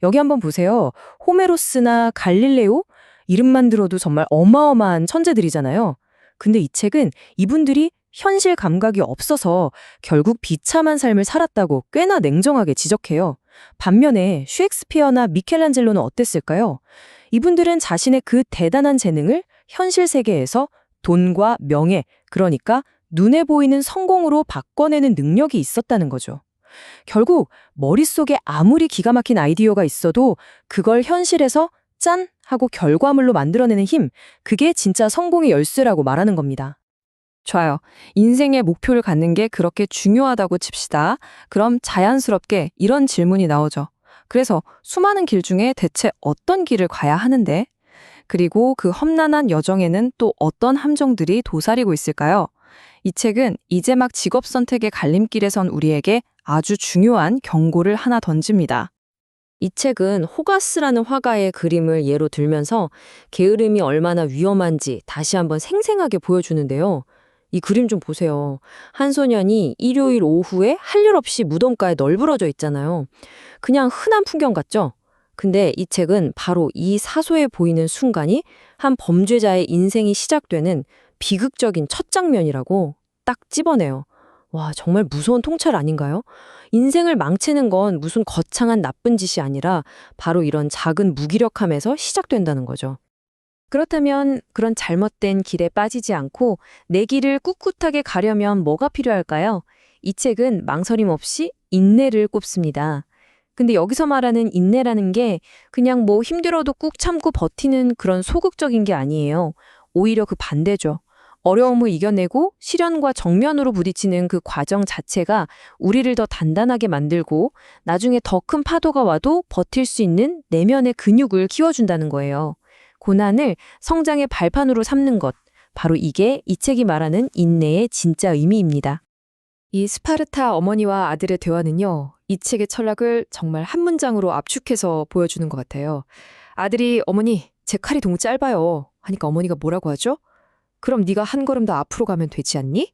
Speaker 6: 여기 한번 보세요. 호메로스나 갈릴레오? 이름만 들어도 정말 어마어마한 천재들이잖아요. 근데 이 책은 이분들이 현실 감각이 없어서 결국 비참한 삶을 살았다고 꽤나 냉정하게 지적해요. 반면에 셰익스피어나 미켈란젤로는 어땠을까요? 이분들은 자신의 그 대단한 재능을 현실 세계에서 돈과 명예, 그러니까 눈에 보이는 성공으로 바꿔내는 능력이 있었다는 거죠. 결국 머릿속에 아무리 기가 막힌 아이디어가 있어도 그걸 현실에서 짠! 하고 결과물로 만들어내는 힘, 그게 진짜 성공의 열쇠라고 말하는 겁니다. 좋아요. 인생의 목표를 갖는 게 그렇게 중요하다고 칩시다. 그럼 자연스럽게 이런 질문이 나오죠. 그래서 수많은 길 중에 대체 어떤 길을 가야 하는데? 그리고 그 험난한 여정에는 또 어떤 함정들이 도사리고 있을까요? 이 책은 이제 막 직업 선택의 갈림길에 선 우리에게 아주 중요한 경고를 하나 던집니다. 이 책은 호가스라는 화가의 그림을 예로 들면서 게으름이 얼마나 위험한지 다시 한번 생생하게 보여주는데요. 이 그림 좀 보세요. 한 소년이 일요일 오후에 할 일 없이 무덤가에 널브러져 있잖아요. 그냥 흔한 풍경 같죠? 근데 이 책은 바로 이 사소해 보이는 순간이 한 범죄자의 인생이 시작되는 비극적인 첫 장면이라고 딱 집어내요. 와, 정말 무서운 통찰 아닌가요? 인생을 망치는 건 무슨 거창한 나쁜 짓이 아니라 바로 이런 작은 무기력함에서 시작된다는 거죠. 그렇다면 그런 잘못된 길에 빠지지 않고 내 길을 꿋꿋하게 가려면 뭐가 필요할까요? 이 책은 망설임 없이 인내를 꼽습니다. 근데 여기서 말하는 인내라는 게 그냥 뭐 힘들어도 꾹 참고 버티는 그런 소극적인 게 아니에요. 오히려 그 반대죠. 어려움을 이겨내고 시련과 정면으로 부딪히는 그 과정 자체가 우리를 더 단단하게 만들고 나중에 더 큰 파도가 와도 버틸 수 있는 내면의 근육을 키워준다는 거예요. 고난을 성장의 발판으로 삼는 것, 바로 이게 이 책이 말하는 인내의 진짜 의미입니다. 이 스파르타 어머니와 아들의 대화는요, 이 책의 철학을 정말 한 문장으로 압축해서 보여주는 것 같아요. 아들이 어머니, 제 칼이 너무 짧아요. 하니까 어머니가 뭐라고 하죠? 그럼 네가 한 걸음 더 앞으로 가면 되지 않니?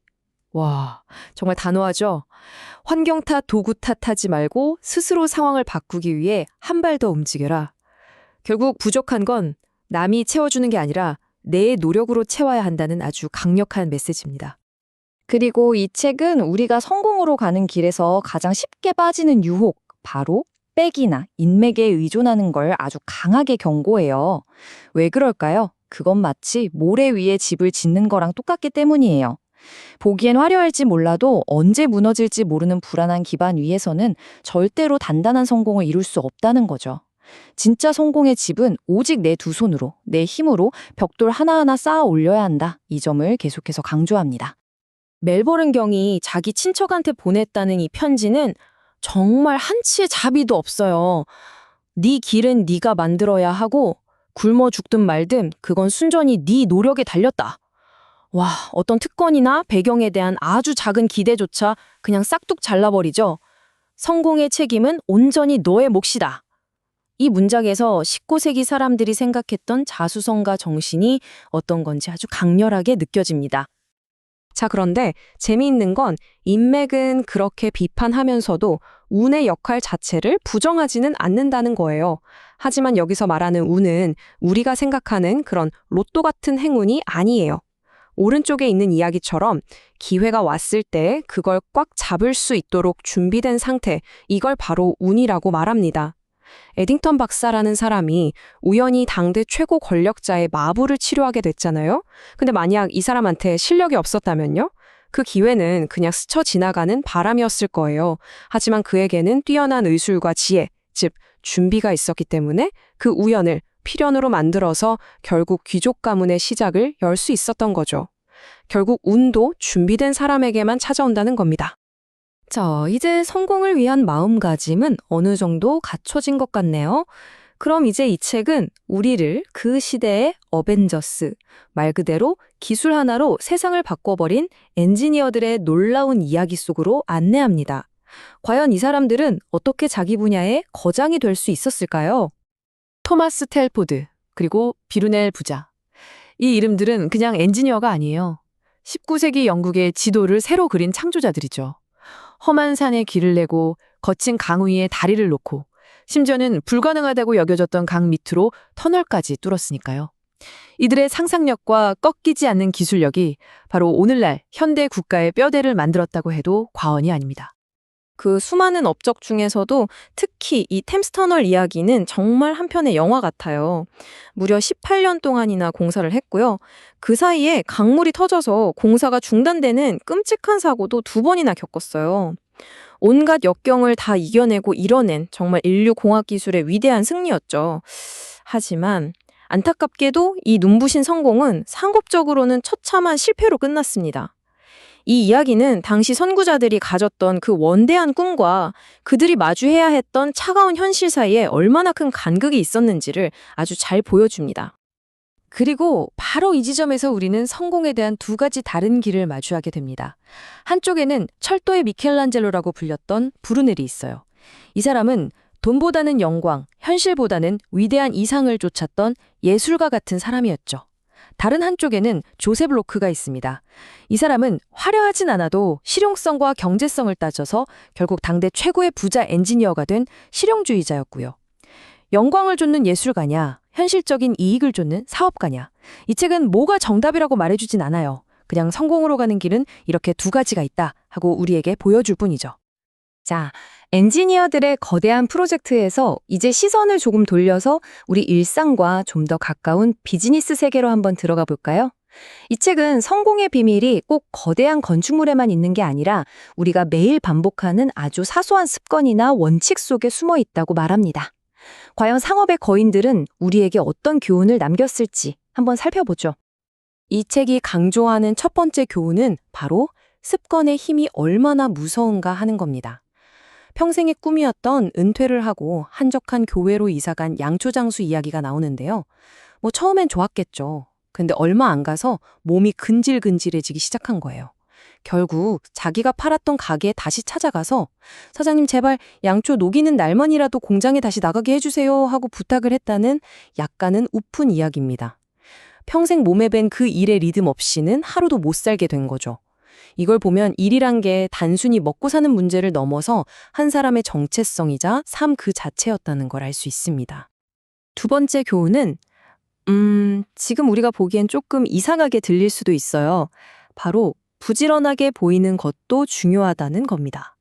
Speaker 6: 와, 정말 단호하죠? 환경 탓, 도구 탓하지 말고 스스로 상황을 바꾸기 위해 한 발 더 움직여라. 결국 부족한 건 남이 채워주는 게 아니라 내 노력으로 채워야 한다는 아주 강력한 메시지입니다.
Speaker 5: 그리고 이 책은 우리가 성공으로 가는 길에서 가장 쉽게 빠지는 유혹, 바로 빽이나 인맥에 의존하는 걸 아주 강하게 경고해요. 왜 그럴까요? 그건 마치 모래 위에 집을 짓는 거랑 똑같기 때문이에요. 보기엔 화려할지 몰라도 언제 무너질지 모르는 불안한 기반 위에서는 절대로 단단한 성공을 이룰 수 없다는 거죠. 진짜 성공의 집은 오직 내 두 손으로, 내 힘으로 벽돌 하나하나 쌓아 올려야 한다. 이 점을 계속해서 강조합니다.
Speaker 6: 멜버른 경이 자기 친척한테 보냈다는 이 편지는 정말 한치의 자비도 없어요. 네 길은 네가 만들어야 하고 굶어 죽든 말든 그건 순전히 네 노력에 달렸다. 와, 어떤 특권이나 배경에 대한 아주 작은 기대조차 그냥 싹둑 잘라버리죠. 성공의 책임은 온전히 너의 몫이다. 이 문장에서 19세기 사람들이 생각했던 자수성가 정신이 어떤 건지 아주 강렬하게 느껴집니다. 자, 그런데 재미있는 건 인맥은 그렇게 비판하면서도 운의 역할 자체를 부정하지는 않는다는 거예요. 하지만 여기서 말하는 운은 우리가 생각하는 그런 로또 같은 행운이 아니에요. 오른쪽에 있는 이야기처럼 기회가 왔을 때 그걸 꽉 잡을 수 있도록 준비된 상태, 이걸 바로 운이라고 말합니다. 에딩턴 박사라는 사람이 우연히 당대 최고 권력자의 마부를 치료하게 됐잖아요. 근데 만약 이 사람한테 실력이 없었다면요? 그 기회는 그냥 스쳐 지나가는 바람이었을 거예요. 하지만 그에게는 뛰어난 의술과 지혜, 즉 준비가 있었기 때문에 그 우연을 필연으로 만들어서 결국 귀족 가문의 시작을 열 수 있었던 거죠. 결국 운도 준비된 사람에게만 찾아온다는 겁니다. 자, 이제 성공을 위한 마음가짐은 어느 정도 갖춰진 것 같네요. 그럼 이제 이 책은 우리를 그 시대의 어벤져스, 말 그대로 기술 하나로 세상을 바꿔버린 엔지니어들의 놀라운 이야기 속으로 안내합니다. 과연 이 사람들은 어떻게 자기 분야의 거장이 될 수 있었을까요? 토마스 텔포드, 그리고 비루넬 부자. 이 이름들은 그냥 엔지니어가 아니에요. 19세기 영국의 지도를 새로 그린 창조자들이죠. 험한 산에 길을 내고 거친 강 위에 다리를 놓고 심지어는 불가능하다고 여겨졌던 강 밑으로 터널까지 뚫었으니까요. 이들의 상상력과 꺾이지 않는 기술력이 바로 오늘날 현대 국가의 뼈대를 만들었다고 해도 과언이 아닙니다. 그 수많은 업적 중에서도 특히 이 템스터널 이야기는 정말 한편의 영화 같아요. 무려 18년 동안이나 공사를 했고요. 그 사이에 강물이 터져서 공사가 중단되는 끔찍한 사고도 2번이나 겪었어요. 온갖 역경을 다 이겨내고 이뤄낸 정말 인류 공학 기술의 위대한 승리였죠. 하지만 안타깝게도 이 눈부신 성공은 상업적으로는 처참한 실패로 끝났습니다. 이 이야기는 당시 선구자들이 가졌던 그 원대한 꿈과 그들이 마주해야 했던 차가운 현실 사이에 얼마나 큰 간극이 있었는지를 아주 잘 보여줍니다. 그리고 바로 이 지점에서 우리는 성공에 대한 2가지 다른 길을 마주하게 됩니다. 한쪽에는 철도의 미켈란젤로라고 불렸던 브루넬이 있어요. 이 사람은 돈보다는 영광, 현실보다는 위대한 이상을 쫓았던 예술가 같은 사람이었죠.
Speaker 4: 다른 한쪽에는 조셉 로크가 있습니다. 이 사람은 화려하진 않아도 실용성과 경제성을 따져서 결국 당대 최고의 부자 엔지니어가 된 실용주의자였고요. 영광을 좇는 예술가냐, 현실적인 이익을 좇는 사업가냐. 이 책은 뭐가 정답이라고 말해주진 않아요. 그냥 성공으로 가는 길은 이렇게 두 가지가 있다 하고 우리에게 보여줄 뿐이죠.
Speaker 5: 자, 엔지니어들의 거대한 프로젝트에서 이제 시선을 조금 돌려서 우리 일상과 좀 더 가까운 비즈니스 세계로 한번 들어가 볼까요? 이 책은 성공의 비밀이 꼭 거대한 건축물에만 있는 게 아니라 우리가 매일 반복하는 아주 사소한 습관이나 원칙 속에 숨어 있다고 말합니다. 과연 상업의 거인들은 우리에게 어떤 교훈을 남겼을지 한번 살펴보죠.
Speaker 4: 이 책이 강조하는 첫 번째 교훈은 바로 습관의 힘이 얼마나 무서운가 하는 겁니다. 평생의 꿈이었던 은퇴를 하고 한적한 교외로 이사간 양초장수 이야기가 나오는데요. 처음엔 좋았겠죠. 근데 얼마 안 가서 몸이 근질근질해지기 시작한 거예요. 결국 자기가 팔았던 가게에 다시 찾아가서 사장님 제발 양초 녹이는 날만이라도 공장에 다시 나가게 해주세요 하고 부탁을 했다는 약간은 우픈 이야기입니다. 평생 몸에 밴 그 일의 리듬 없이는 하루도 못 살게 된 거죠. 이걸 보면 일이란 게 단순히 먹고 사는 문제를 넘어서 한 사람의 정체성이자 삶 그 자체였다는 걸 알 수 있습니다. 두 번째 교훈은 지금 우리가 보기엔 조금 이상하게 들릴 수도 있어요. 바로 부지런하게 보이는 것도 중요하다는 겁니다.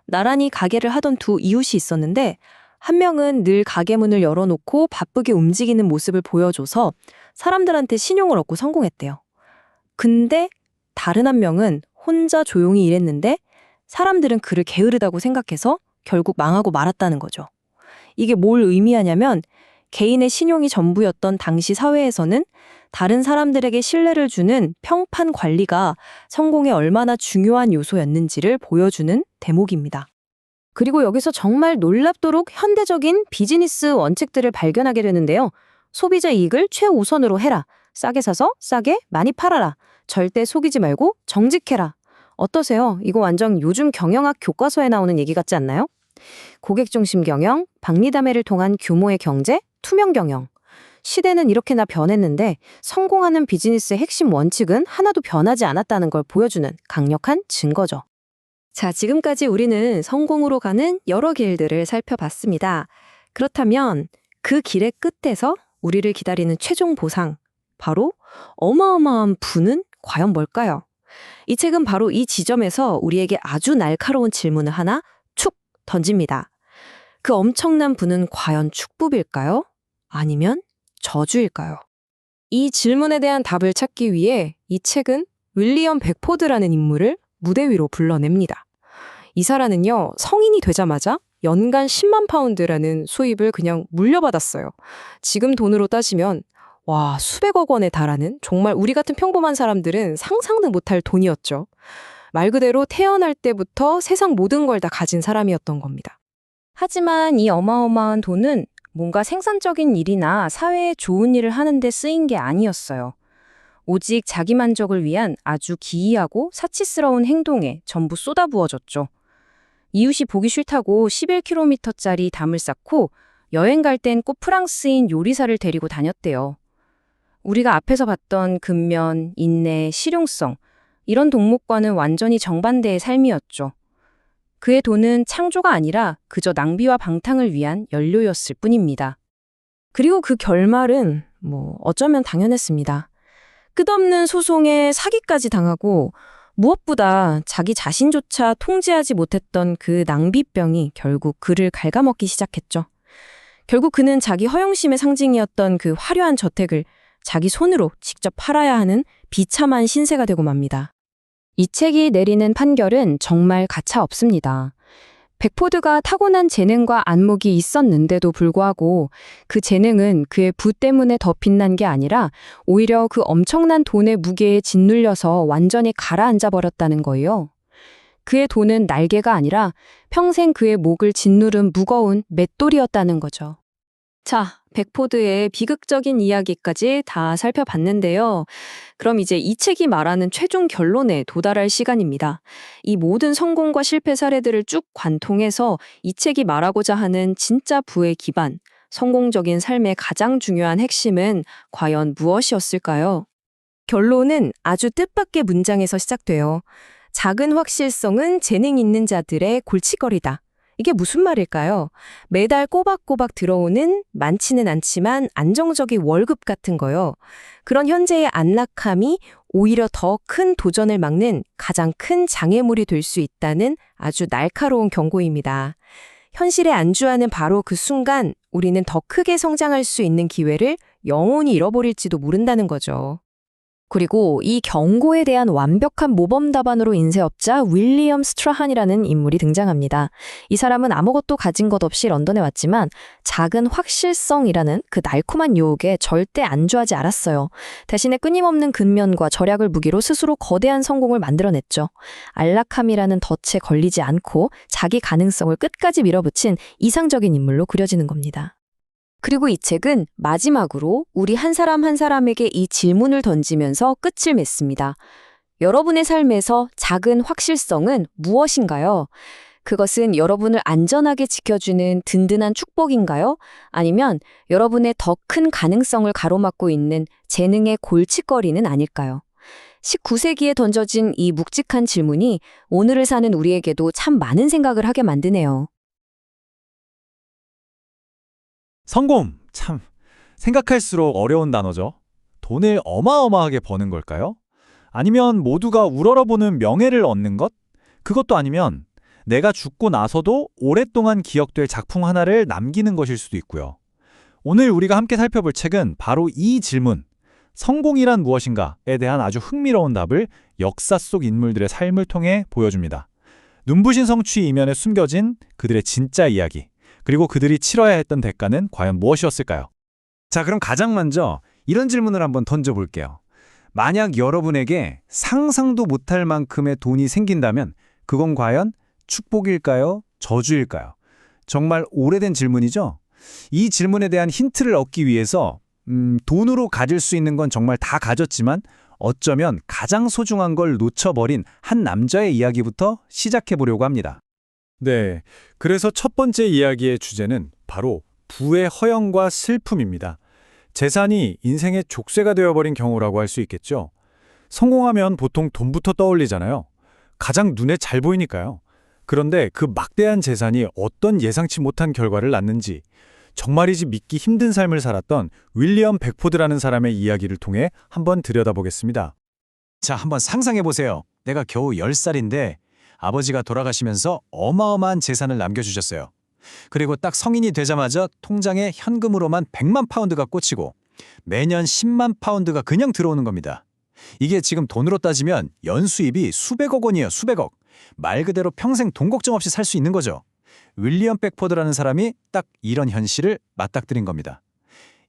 Speaker 4: 나란히 가게를 하던 두 이웃이 있었는데 한 명은 늘 가게 문을 열어놓고 바쁘게 움직이는 모습을 보여줘서 사람들한테 신용을 얻고 성공했대요. 근데 다른 한 명은 혼자 조용히 일했는데 사람들은 그를 게으르다고 생각해서 결국 망하고 말았다는 거죠. 이게 뭘 의미하냐면 개인의 신용이 전부였던 당시 사회에서는 다른 사람들에게 신뢰를 주는 평판 관리가 성공에 얼마나 중요한 요소였는지를 보여주는 대목입니다.
Speaker 5: 그리고 여기서 정말 놀랍도록 현대적인 비즈니스 원칙들을 발견하게 되는데요. 소비자 이익을 최우선으로 해라. 싸게 사서 싸게 많이 팔아라. 절대 속이지 말고 정직해라. 어떠세요? 이거 완전 요즘 경영학 교과서에 나오는 얘기 같지 않나요? 고객 중심 경영, 박리담회를 통한 규모의 경제, 투명 경영. 시대는 이렇게나 변했는데 성공하는 비즈니스의 핵심 원칙은 하나도 변하지 않았다는 걸 보여주는 강력한 증거죠.
Speaker 4: 자, 지금까지 우리는 성공으로 가는 여러 길들을 살펴봤습니다. 그렇다면 그 길의 끝에서 우리를 기다리는 최종 보상, 바로 어마어마한 부는 과연 뭘까요? 이 책은 바로 이 지점에서 우리에게 아주 날카로운 질문을 하나 툭 던집니다. 그 엄청난 부는 과연 축복일까요? 아니면 저주일까요? 이 질문에 대한 답을 찾기 위해 이 책은 윌리엄 벡포드라는 인물을 무대 위로 불러냅니다. 이 사람은요, 성인이 되자마자 연간 10만 파운드라는 수입을 그냥 물려받았어요. 지금 돈으로 따지면 와, 수백억 원에 달하는 정말 우리 같은 평범한 사람들은 상상도 못할 돈이었죠. 말 그대로 태어날 때부터 세상 모든 걸 다 가진 사람이었던 겁니다.
Speaker 5: 하지만 이 어마어마한 돈은 뭔가 생산적인 일이나 사회에 좋은 일을 하는 데 쓰인 게 아니었어요. 오직 자기 만족을 위한 아주 기이하고 사치스러운 행동에 전부 쏟아부어졌죠. 이웃이 보기 싫다고 11km짜리 담을 쌓고 여행 갈 땐 꼭 프랑스인 요리사를 데리고 다녔대요. 우리가 앞에서 봤던 근면, 인내, 실용성 이런 동목과는 완전히 정반대의 삶이었죠. 그의 돈은 창조가 아니라 그저 낭비와 방탕을 위한 연료였을 뿐입니다.
Speaker 4: 그리고 그 결말은 어쩌면 당연했습니다. 끝없는 소송에 사기까지 당하고 무엇보다 자기 자신조차 통제하지 못했던 그 낭비병이 결국 그를 갉아먹기 시작했죠. 결국 그는 자기 허영심의 상징이었던 그 화려한 저택을 자기 손으로 직접 팔아야 하는 비참한 신세가 되고 맙니다.
Speaker 5: 이 책이 내리는 판결은 정말 가차없습니다. 벡포드가 타고난 재능과 안목이 있었는데도 불구하고 그 재능은 그의 부 때문에 더 빛난 게 아니라 오히려 그 엄청난 돈의 무게에 짓눌려서 완전히 가라앉아 버렸다는 거예요. 그의 돈은 날개가 아니라 평생 그의 목을 짓누른 무거운 맷돌이었다는 거죠.
Speaker 4: 자, 벡포드의 비극적인 이야기까지 다 살펴봤는데요. 그럼 이제 이 책이 말하는 최종 결론에 도달할 시간입니다. 이 모든 성공과 실패 사례들을 쭉 관통해서 이 책이 말하고자 하는 진짜 부의 기반,
Speaker 5: 성공적인 삶의 가장 중요한 핵심은 과연 무엇이었을까요?
Speaker 6: 결론은 아주 뜻밖의 문장에서 시작돼요. 작은 확실성은 재능 있는 자들의 골칫거리다. 이게 무슨 말일까요? 매달 꼬박꼬박 들어오는 많지는 않지만 안정적인 월급 같은 거요. 그런 현재의 안락함이 오히려 더 큰 도전을 막는 가장 큰 장애물이 될 수 있다는 아주 날카로운 경고입니다. 현실에 안주하는 바로 그 순간 우리는 더 크게 성장할 수 있는 기회를 영원히 잃어버릴지도 모른다는 거죠.
Speaker 4: 그리고 이 경고에 대한 완벽한 모범 답안으로 인쇄업자 윌리엄 스트라한이라는 인물이 등장합니다. 이 사람은 아무것도 가진 것 없이 런던에 왔지만 작은 확실성이라는 그 날콤한 유혹에 절대 안주하지 않았어요. 대신에 끊임없는 근면과 절약을 무기로 스스로 거대한 성공을 만들어냈죠. 안락함이라는 덫에 걸리지 않고 자기 가능성을 끝까지 밀어붙인 이상적인 인물로 그려지는 겁니다.
Speaker 5: 그리고 이 책은 마지막으로 우리 한 사람 한 사람에게 이 질문을 던지면서 끝을 맺습니다. 여러분의 삶에서 작은 확실성은 무엇인가요? 그것은 여러분을 안전하게 지켜주는 든든한 축복인가요? 아니면 여러분의 더 큰 가능성을 가로막고 있는 재능의 골칫거리는 아닐까요? 19세기에 던져진 이 묵직한 질문이 오늘을 사는 우리에게도 참 많은 생각을 하게 만드네요.
Speaker 2: 성공! 참, 생각할수록 어려운 단어죠. 돈을 어마어마하게 버는 걸까요? 아니면 모두가 우러러보는 명예를 얻는 것? 그것도 아니면 내가 죽고 나서도 오랫동안 기억될 작품 하나를 남기는 것일 수도 있고요. 오늘 우리가 함께 살펴볼 책은 바로 이 질문, 성공이란 무엇인가에 대한 아주 흥미로운 답을 역사 속 인물들의 삶을 통해 보여줍니다. 눈부신 성취 이면에 숨겨진 그들의 진짜 이야기, 그리고 그들이 치러야 했던 대가는 과연 무엇이었을까요?
Speaker 1: 자, 그럼 가장 먼저 이런 질문을 한번 던져볼게요. 만약 여러분에게 상상도 못할 만큼의 돈이 생긴다면 그건 과연 축복일까요? 저주일까요? 정말 오래된 질문이죠? 이 질문에 대한 힌트를 얻기 위해서 돈으로 가질 수 있는 건 정말 다 가졌지만 어쩌면 가장 소중한 걸 놓쳐버린 한 남자의 이야기부터 시작해보려고 합니다.
Speaker 2: 네, 그래서 첫 번째 이야기의 주제는 바로 부의 허영과 슬픔입니다. 재산이 인생의 족쇄가 되어버린 경우라고 할 수 있겠죠. 성공하면 보통 돈부터 떠올리잖아요. 가장 눈에 잘 보이니까요. 그런데 그 막대한 재산이 어떤 예상치 못한 결과를 낳는지 정말이지 믿기 힘든 삶을 살았던 윌리엄 백포드라는 사람의 이야기를 통해 한번 들여다보겠습니다.
Speaker 1: 자, 한번 상상해보세요. 내가 겨우 10살인데 아버지가 돌아가시면서 어마어마한 재산을 남겨주셨어요. 그리고 딱 성인이 되자마자 통장에 현금으로만 100만 파운드가 꽂히고 매년 10만 파운드가 그냥 들어오는 겁니다. 이게 지금 돈으로 따지면 연수입이 수백억 원이에요, 수백억. 말 그대로 평생 돈 걱정 없이 살 수 있는 거죠. 윌리엄 백포드라는 사람이 딱 이런 현실을 맞닥뜨린 겁니다.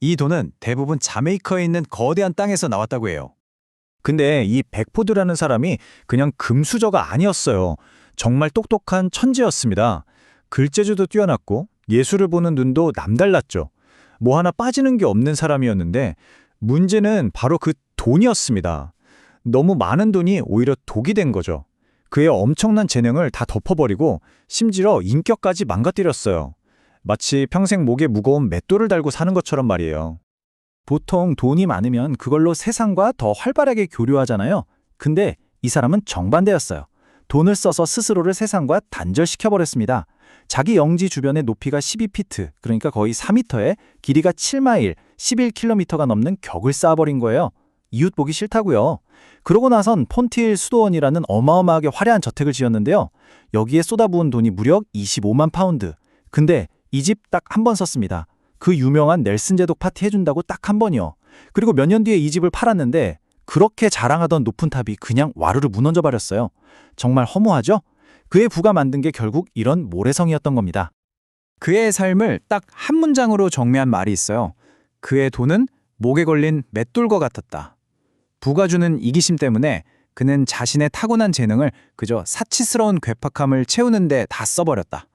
Speaker 1: 이 돈은 대부분 자메이카에 있는 거대한 땅에서 나왔다고 해요.
Speaker 2: 근데 이 백포드라는 사람이 그냥 금수저가 아니었어요. 정말 똑똑한 천재였습니다. 글재주도 뛰어났고 예술을 보는 눈도 남달랐죠. 뭐 하나 빠지는 게 없는 사람이었는데 문제는 바로 그 돈이었습니다. 너무 많은 돈이 오히려 독이 된 거죠. 그의 엄청난 재능을 다 덮어버리고 심지어 인격까지 망가뜨렸어요. 마치 평생 목에 무거운 맷돌을 달고 사는 것처럼 말이에요. 보통 돈이 많으면 그걸로 세상과 더 활발하게 교류하잖아요. 근데 이 사람은 정반대였어요. 돈을 써서 스스로를 세상과 단절시켜버렸습니다. 자기 영지 주변의 높이가 12피트, 그러니까 거의 4m에 길이가 7마일, 11km가 넘는 격을 쌓아버린 거예요. 이웃 보기 싫다고요. 그러고 나선 폰티일 수도원이라는 어마어마하게 화려한 저택을 지었는데요. 여기에 쏟아부은 돈이 무려 25만 파운드. 근데 이 집 딱 한 번 썼습니다. 그 유명한 넬슨 제독 파티 해준다고 딱 한 번이요. 그리고 몇 년 뒤에 이 집을 팔았는데 그렇게 자랑하던 높은 탑이 그냥 와르르 무너져 버렸어요. 정말 허무하죠? 그의 부가 만든 게 결국 이런 모래성이었던 겁니다.
Speaker 3: 그의 삶을 딱 한 문장으로 정리한 말이 있어요. 그의 돈은 목에 걸린 맷돌과 같았다. 부가 주는 이기심 때문에 그는 자신의 타고난 재능을 그저 사치스러운 괴팍함을 채우는 데 다 써버렸다.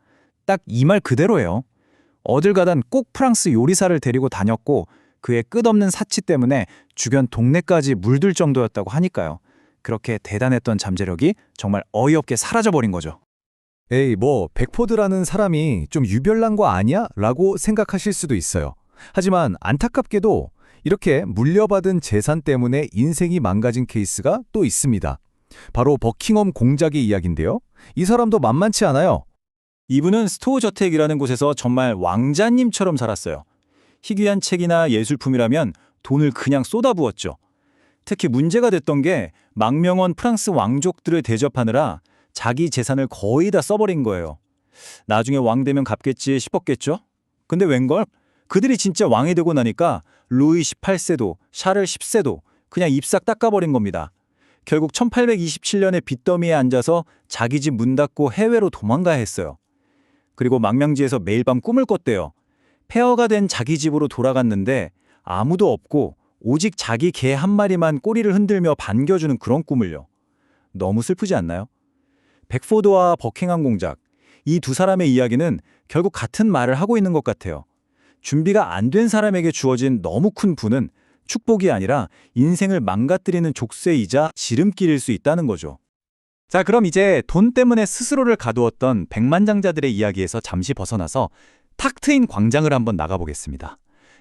Speaker 3: 딱 이 말 그대로예요. 어딜 가단 꼭 프랑스 요리사를 데리고 다녔고 그의 끝없는 사치 때문에 주변 동네까지 물들 정도였다고 하니까요. 그렇게 대단했던 잠재력이 정말 어이없게 사라져버린 거죠.
Speaker 2: 에이, 뭐 벡포드라는 사람이 좀 유별난 거 아니야? 라고 생각하실 수도 있어요. 하지만 안타깝게도 이렇게 물려받은 재산 때문에 인생이 망가진 케이스가 또 있습니다. 바로 버킹엄 공작의 이야기인데요. 이 사람도 만만치 않아요.
Speaker 3: 이분은 스토우 저택이라는 곳에서 정말 왕자님처럼 살았어요. 희귀한 책이나 예술품이라면 돈을 그냥 쏟아부었죠. 특히 문제가 됐던 게 망명원 프랑스 왕족들을 대접하느라 자기 재산을 거의 다 써버린 거예요. 나중에 왕 되면 갚겠지 싶었겠죠? 근데 웬걸? 그들이 진짜 왕이 되고 나니까 루이 18세도 샤를 10세도 그냥 입싹 닦아버린 겁니다. 결국 1827년에 빚더미에 앉아서 자기 집 문 닫고 해외로 도망가야 했어요. 그리고 망명지에서 매일 밤 꿈을 꿨대요. 폐허가 된 자기 집으로 돌아갔는데 아무도 없고 오직 자기 개 한 마리만 꼬리를 흔들며 반겨주는 그런 꿈을요. 너무 슬프지 않나요? 벡포드와 버킹엄 공작, 이 두 사람의 이야기는 결국 같은 말을 하고 있는 것 같아요. 준비가 안 된 사람에게 주어진 너무 큰 부는 축복이 아니라 인생을 망가뜨리는 족쇄이자 지름길일 수 있다는 거죠.
Speaker 2: 자, 그럼 이제 돈 때문에 스스로를 가두었던 백만장자들의 이야기에서 잠시 벗어나서 탁 트인 광장을 한번 나가보겠습니다.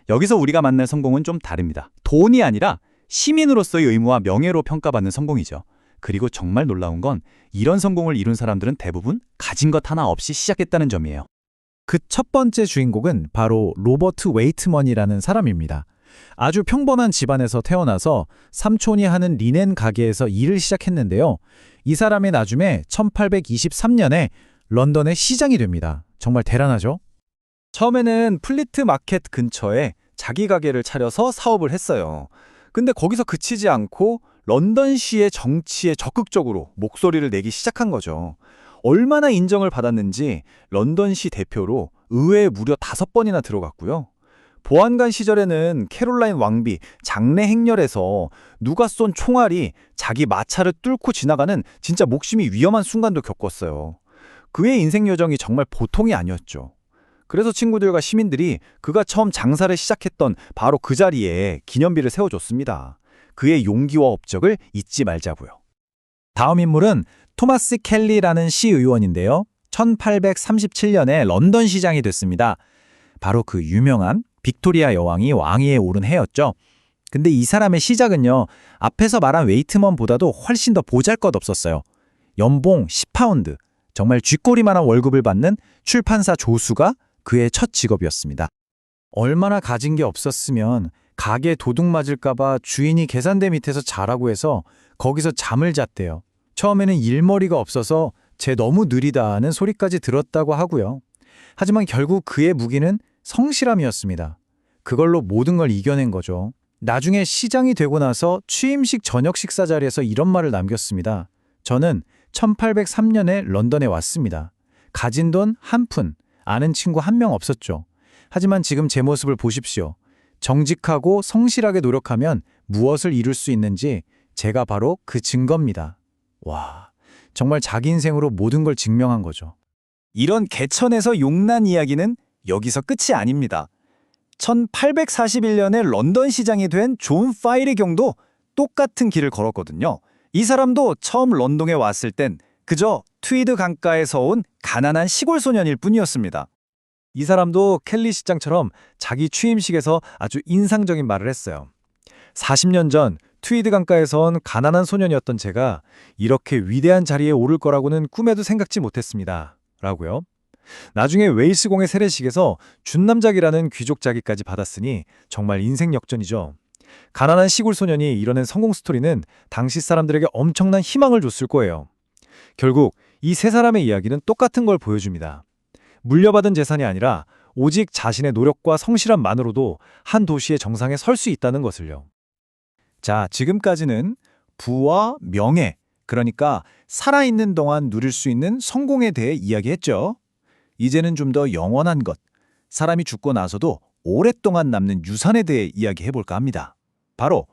Speaker 2: 여기서 우리가 만날 성공은 좀 다릅니다. 돈이 아니라 시민으로서의 의무와 명예로 평가받는 성공이죠. 그리고 정말 놀라운 건 이런 성공을 이룬 사람들은 대부분 가진 것 하나 없이 시작했다는 점이에요.
Speaker 1: 그 첫 번째 주인공은 바로 로버트 웨이트먼이라는 사람입니다. 아주 평범한 집안에서 태어나서 삼촌이 하는 리넨 가게에서 일을 시작했는데요. 이 사람이 나중에 1823년에 런던의 시장이 됩니다. 정말 대단하죠?
Speaker 2: 처음에는 플리트 마켓 근처에 자기 가게를 차려서 사업을 했어요. 근데 거기서 그치지 않고 런던시의 정치에 적극적으로 목소리를 내기 시작한 거죠. 얼마나 인정을 받았는지 런던시 대표로 의회에 무려 5번이나 들어갔고요. 보안관 시절에는 캐롤라인 왕비 장례 행렬에서 누가 쏜 총알이 자기 마차를 뚫고 지나가는 진짜 목숨이 위험한 순간도 겪었어요. 그의 인생 여정이 정말 보통이 아니었죠. 그래서 친구들과 시민들이 그가 처음 장사를 시작했던 바로 그 자리에 기념비를 세워줬습니다. 그의 용기와 업적을 잊지 말자고요.
Speaker 1: 다음 인물은 토마스 켈리라는 시의원인데요. 1837년에 런던 시장이 됐습니다. 바로 그 유명한 빅토리아 여왕이 왕위에 오른 해였죠. 근데 이 사람의 시작은요, 앞에서 말한 웨이트먼보다도 훨씬 더 보잘것없었어요. 연봉 10파운드, 정말 쥐꼬리만한 월급을 받는 출판사 조수가 그의 첫 직업이었습니다. 얼마나 가진 게 없었으면 가게 도둑 맞을까봐 주인이 계산대 밑에서 자라고 해서 거기서 잠을 잤대요. 처음에는 일머리가 없어서 쟤 너무 느리다는 소리까지 들었다고 하고요. 하지만 결국 그의 무기는 성실함이었습니다. 그걸로 모든 걸 이겨낸 거죠. 나중에 시장이 되고 나서 취임식 저녁 식사 자리에서 이런 말을 남겼습니다. 저는 1803년에 런던에 왔습니다. 가진 돈 1푼, 아는 친구 1명 없었죠. 하지만 지금 제 모습을 보십시오. 정직하고 성실하게 노력하면 무엇을 이룰 수 있는지 제가 바로 그 증거입니다. 와, 정말 자기 인생으로 모든 걸 증명한 거죠.
Speaker 2: 이런 개천에서 용난 이야기는 여기서 끝이 아닙니다. 1841년에 런던 시장이 된 존 파일의 경도 똑같은 길을 걸었거든요. 이 사람도 처음 런던에 왔을 땐 그저 트위드 강가에서 온 가난한 시골 소년일 뿐이었습니다. 이 사람도 켈리 시장처럼 자기 취임식에서 아주 인상적인 말을 했어요. 40년 전 트위드 강가에서 온 가난한 소년이었던 제가 이렇게 위대한 자리에 오를 거라고는 꿈에도 생각지 못했습니다. 라고요. 나중에 웨일스공의 세례식에서 준남작이라는 귀족 자기까지 받았으니 정말 인생 역전이죠. 가난한 시골 소년이 이뤄낸 성공 스토리는 당시 사람들에게 엄청난 희망을 줬을 거예요. 결국 이 세 사람의 이야기는 똑같은 걸 보여줍니다. 물려받은 재산이 아니라 오직 자신의 노력과 성실함만으로도 한 도시의 정상에 설 수 있다는 것을요. 자, 지금까지는 부와 명예, 그러니까 살아있는 동안 누릴 수 있는 성공에 대해 이야기했죠. 이제는 좀 더 영원한 것, 사람이 죽고 나서도 오랫동안 남는 유산에 대해 이야기해볼까 합니다. 바로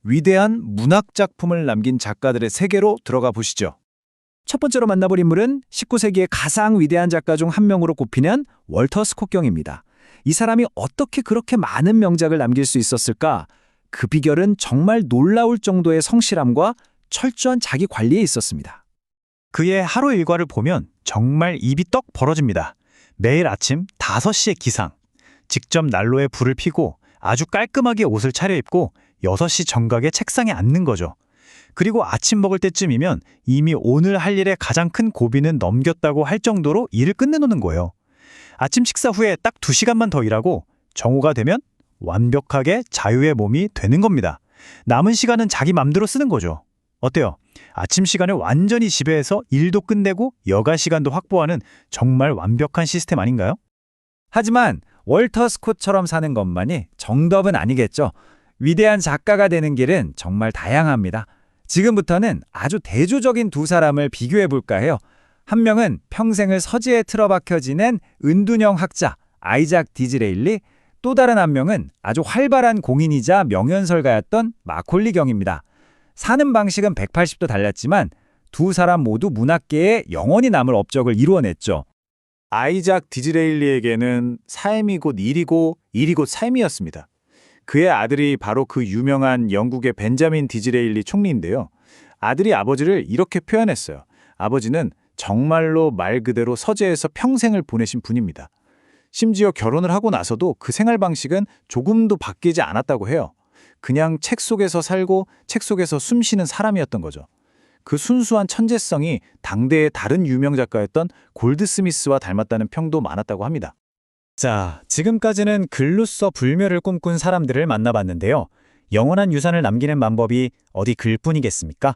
Speaker 2: 위대한 문학 작품을 남긴 작가들의 세계로 들어가 보시죠. 첫 번째로 만나볼 인물은 19세기의 가장 위대한 작가 중 한 명으로 꼽히는 월터 스콧 경입니다. 이 사람이 어떻게 그렇게 많은 명작을 남길 수 있었을까? 그 비결은 정말 놀라울 정도의 성실함과 철저한 자기 관리에 있었습니다. 그의 하루 일과를 보면 정말 입이 떡 벌어집니다. 매일 아침 5시에 기상. 직접 난로에 불을 피고 아주 깔끔하게 옷을 차려입고 6시 정각에 책상에 앉는 거죠. 그리고 아침 먹을 때쯤이면 이미 오늘 할 일의 가장 큰 고비는 넘겼다고 할 정도로 일을 끝내놓는 거예요. 아침 식사 후에 딱 2시간만 더 일하고 정오가 되면 완벽하게 자유의 몸이 되는 겁니다. 남은 시간은 자기 맘대로 쓰는 거죠. 어때요? 아침 시간을 완전히 지배해서 일도 끝내고 여가 시간도 확보하는 정말 완벽한 시스템 아닌가요?
Speaker 1: 하지만 월터 스콧처럼 사는 것만이 정답은 아니겠죠. 위대한 작가가 되는 길은 정말 다양합니다. 지금부터는 아주 대조적인 두 사람을 비교해 볼까 해요. 한 명은 평생을 서재에 틀어박혀 지낸 은둔형 학자 아이작 디즈레일리, 또 다른 한 명은 아주 활발한 공인이자 명연설가였던 마콜리 경입니다. 사는 방식은 180도 달랐지만 두 사람 모두 문학계에 영원히 남을 업적을 이루어냈죠.
Speaker 2: 아이작 디즈레일리에게는 삶이 곧 일이고 일이 곧 삶이었습니다. 그의 아들이 바로 그 유명한 영국의 벤자민 디즈레일리 총리인데요. 아들이 아버지를 이렇게 표현했어요. 아버지는 정말로 말 그대로 서재에서 평생을 보내신 분입니다. 심지어 결혼을 하고 나서도 그 생활 방식은 조금도 바뀌지 않았다고 해요. 그냥 책 속에서 살고 책 속에서 숨 쉬는 사람이었던 거죠. 그 순수한 천재성이 당대의 다른 유명 작가였던 골드스미스와 닮았다는 평도 많았다고 합니다.
Speaker 1: 자, 지금까지는 글로써 불멸을 꿈꾼 사람들을 만나봤는데요. 영원한 유산을 남기는 방법이 어디 글뿐이겠습니까?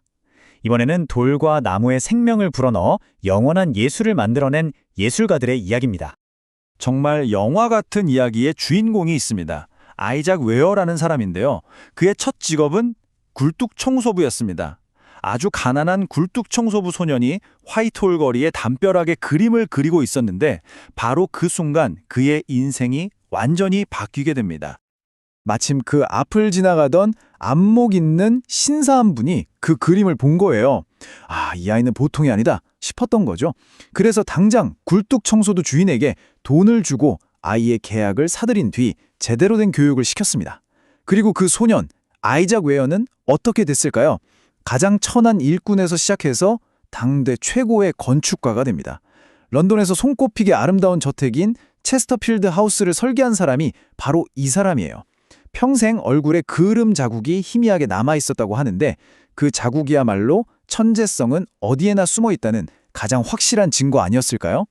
Speaker 1: 이번에는 돌과 나무의 생명을 불어넣어 영원한 예술을 만들어낸 예술가들의 이야기입니다.
Speaker 2: 정말 영화 같은 이야기의 주인공이 있습니다. 아이작 웨어라는 사람인데요. 그의 첫 직업은 굴뚝 청소부였습니다. 아주 가난한 굴뚝 청소부 소년이 화이트홀 거리에 담벼락에 그림을 그리고 있었는데 바로 그 순간 그의 인생이 완전히 바뀌게 됩니다. 마침 그 앞을 지나가던 안목 있는 신사한 분이 그 그림을 본 거예요. 아, 이 아이는 보통이 아니다 싶었던 거죠. 그래서 당장 굴뚝 청소도 주인에게 돈을 주고 아이의 계약을 사들인 뒤 제대로 된 교육을 시켰습니다. 그리고 그 소년, 아이작 웨어는 어떻게 됐을까요? 가장 천한 일꾼에서 시작해서 당대 최고의 건축가가 됩니다. 런던에서 손꼽히게 아름다운 저택인 체스터필드 하우스를 설계한 사람이 바로 이 사람이에요. 평생 얼굴에 그을음 자국이 희미하게 남아있었다고 하는데 그 자국이야말로 천재성은 어디에나 숨어있다는 가장 확실한 증거 아니었을까요?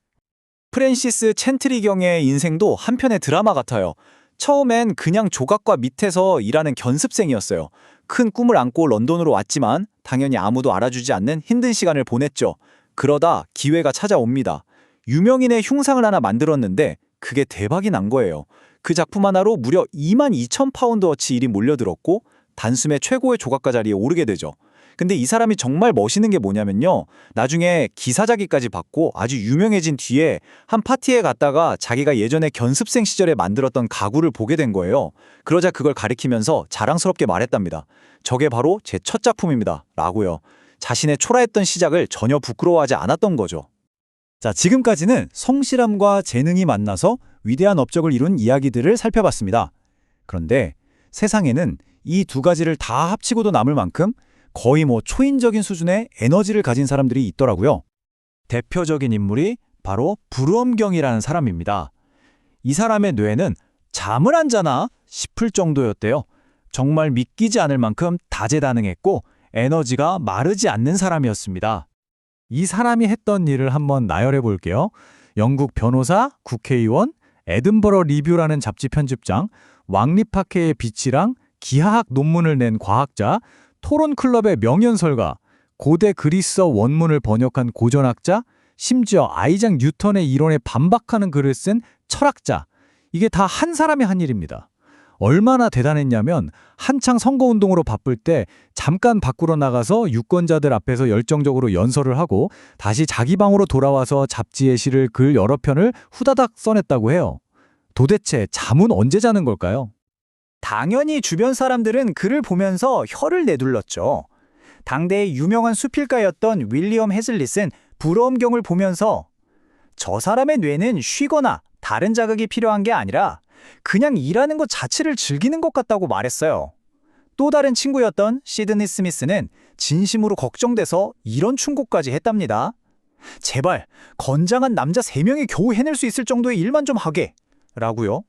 Speaker 3: 프랜시스 챈트리 경의 인생도 한편의 드라마 같아요. 처음엔 그냥 조각과 밑에서 일하는 견습생이었어요. 큰 꿈을 안고 런던으로 왔지만 당연히 아무도 알아주지 않는 힘든 시간을 보냈죠. 그러다 기회가 찾아옵니다. 유명인의 흉상을 하나 만들었는데 그게 대박이 난 거예요. 그 작품 하나로 무려 22,000파운드어치 일이 몰려들었고 단숨에 최고의 조각가 자리에 오르게 되죠. 근데 이 사람이 정말 멋있는 게 뭐냐면요. 나중에 기사자기까지 받고 아주 유명해진 뒤에 한 파티에 갔다가 자기가 예전에 견습생 시절에 만들었던 가구를 보게 된 거예요. 그러자 그걸 가리키면서 자랑스럽게 말했답니다. 저게 바로 제 첫 작품입니다. 라고요. 자신의 초라했던 시작을 전혀 부끄러워하지 않았던 거죠.
Speaker 1: 자, 지금까지는 성실함과 재능이 만나서 위대한 업적을 이룬 이야기들을 살펴봤습니다. 그런데 세상에는 이 두 가지를 다 합치고도 남을 만큼 거의 초인적인 수준의 에너지를 가진 사람들이 있더라고요. 대표적인 인물이 바로 브루엄경이라는 사람입니다. 이 사람의 뇌는 잠을 안 자나 싶을 정도였대요. 정말 믿기지 않을 만큼 다재다능했고 에너지가 마르지 않는 사람이었습니다. 이 사람이 했던 일을 한번 나열해 볼게요. 영국 변호사, 국회의원, 에든버러 리뷰라는 잡지 편집장, 왕립학회의 비치랑 기하학 논문을 낸 과학자, 토론클럽의 명연설가, 고대 그리스어 원문을 번역한 고전학자, 심지어 아이작 뉴턴의 이론에 반박하는 글을 쓴 철학자. 이게 다 한 사람이 한 일입니다. 얼마나 대단했냐면 한창 선거운동으로 바쁠 때 잠깐 밖으로 나가서 유권자들 앞에서 열정적으로 연설을 하고 다시 자기 방으로 돌아와서 잡지에 실을 글 여러 편을 후다닥 써냈다고 해요. 도대체 잠은 언제 자는 걸까요?
Speaker 3: 당연히 주변 사람들은 그를 보면서 혀를 내둘렀죠. 당대의 유명한 수필가였던 윌리엄 해즐릿은 브루엄경을 보면서 저 사람의 뇌는 쉬거나 다른 자극이 필요한 게 아니라 그냥 일하는 것 자체를 즐기는 것 같다고 말했어요.
Speaker 1: 또 다른 친구였던 시드니 스미스는 진심으로 걱정돼서 이런 충고까지 했답니다. 제발 건장한 남자 3명이 겨우 해낼 수 있을 정도의 일만 좀 하게 라고요.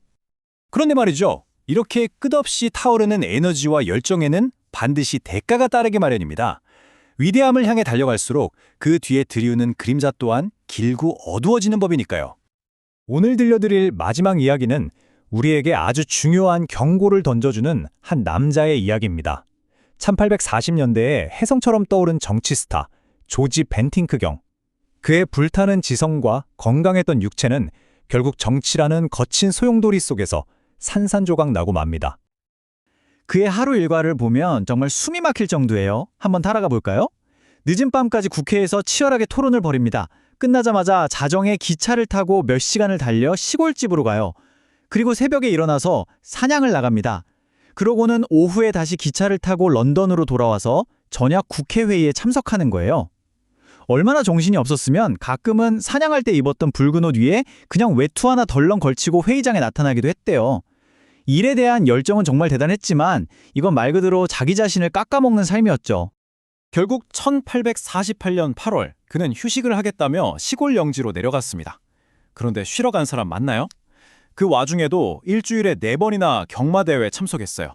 Speaker 2: 그런데 말이죠. 이렇게 끝없이 타오르는 에너지와 열정에는 반드시 대가가 따르기 마련입니다. 위대함을 향해 달려갈수록 그 뒤에 들이우는 그림자 또한 길고 어두워지는 법이니까요. 오늘 들려드릴 마지막 이야기는 우리에게 아주 중요한 경고를 던져주는 한 남자의 이야기입니다. 1840년대에 혜성처럼 떠오른 정치 스타 조지 벤팅크경. 그의 불타는 지성과 건강했던 육체는 결국 정치라는 거친 소용돌이 속에서 산산조각 나고 맙니다.
Speaker 1: 그의 하루 일과를 보면 정말 숨이 막힐 정도예요. 한번 따라가 볼까요? 늦은 밤까지 국회에서 치열하게 토론을 벌입니다. 끝나자마자 자정에 기차를 타고 몇 시간을 달려 시골집으로 가요. 그리고 새벽에 일어나서 사냥을 나갑니다. 그러고는 오후에 다시 기차를 타고 런던으로 돌아와서 저녁 국회회의에 참석하는 거예요. 얼마나 정신이 없었으면 가끔은 사냥할 때 입었던 붉은 옷 위에 그냥 외투 하나 덜렁 걸치고 회의장에 나타나기도 했대요. 일에 대한 열정은 정말 대단했지만 이건 말 그대로 자기 자신을 깎아먹는 삶이었죠.
Speaker 2: 결국 1848년 8월 그는 휴식을 하겠다며 시골 영지로 내려갔습니다. 그런데 쉬러 간 사람 맞나요? 그 와중에도 일주일에 4번이나 경마대회에 참석했어요.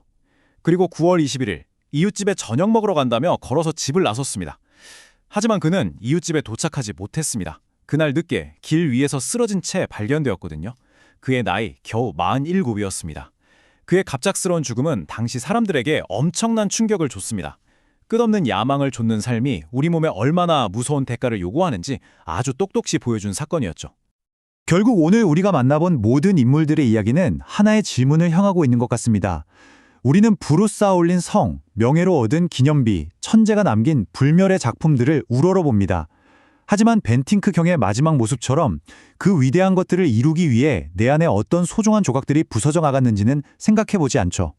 Speaker 2: 그리고 9월 21일 이웃집에 저녁 먹으러 간다며 걸어서 집을 나섰습니다. 하지만 그는 이웃집에 도착하지 못했습니다. 그날 늦게 길 위에서 쓰러진 채 발견되었거든요. 그의 나이 겨우 47이었습니다. 그의 갑작스러운 죽음은 당시 사람들에게 엄청난 충격을 줬습니다. 끝없는 야망을 좇는 삶이 우리 몸에 얼마나 무서운 대가를 요구하는지 아주 똑똑히 보여준 사건이었죠.
Speaker 1: 결국 오늘 우리가 만나본 모든 인물들의 이야기는 하나의 질문을 향하고 있는 것 같습니다. 우리는 부로 쌓아올린 성, 명예로 얻은 기념비, 천재가 남긴 불멸의 작품들을 우러러봅니다. 하지만 벤팅크경의 마지막 모습처럼 그 위대한 것들을 이루기 위해 내 안에 어떤 소중한 조각들이 부서져 나갔는지는 생각해보지 않죠.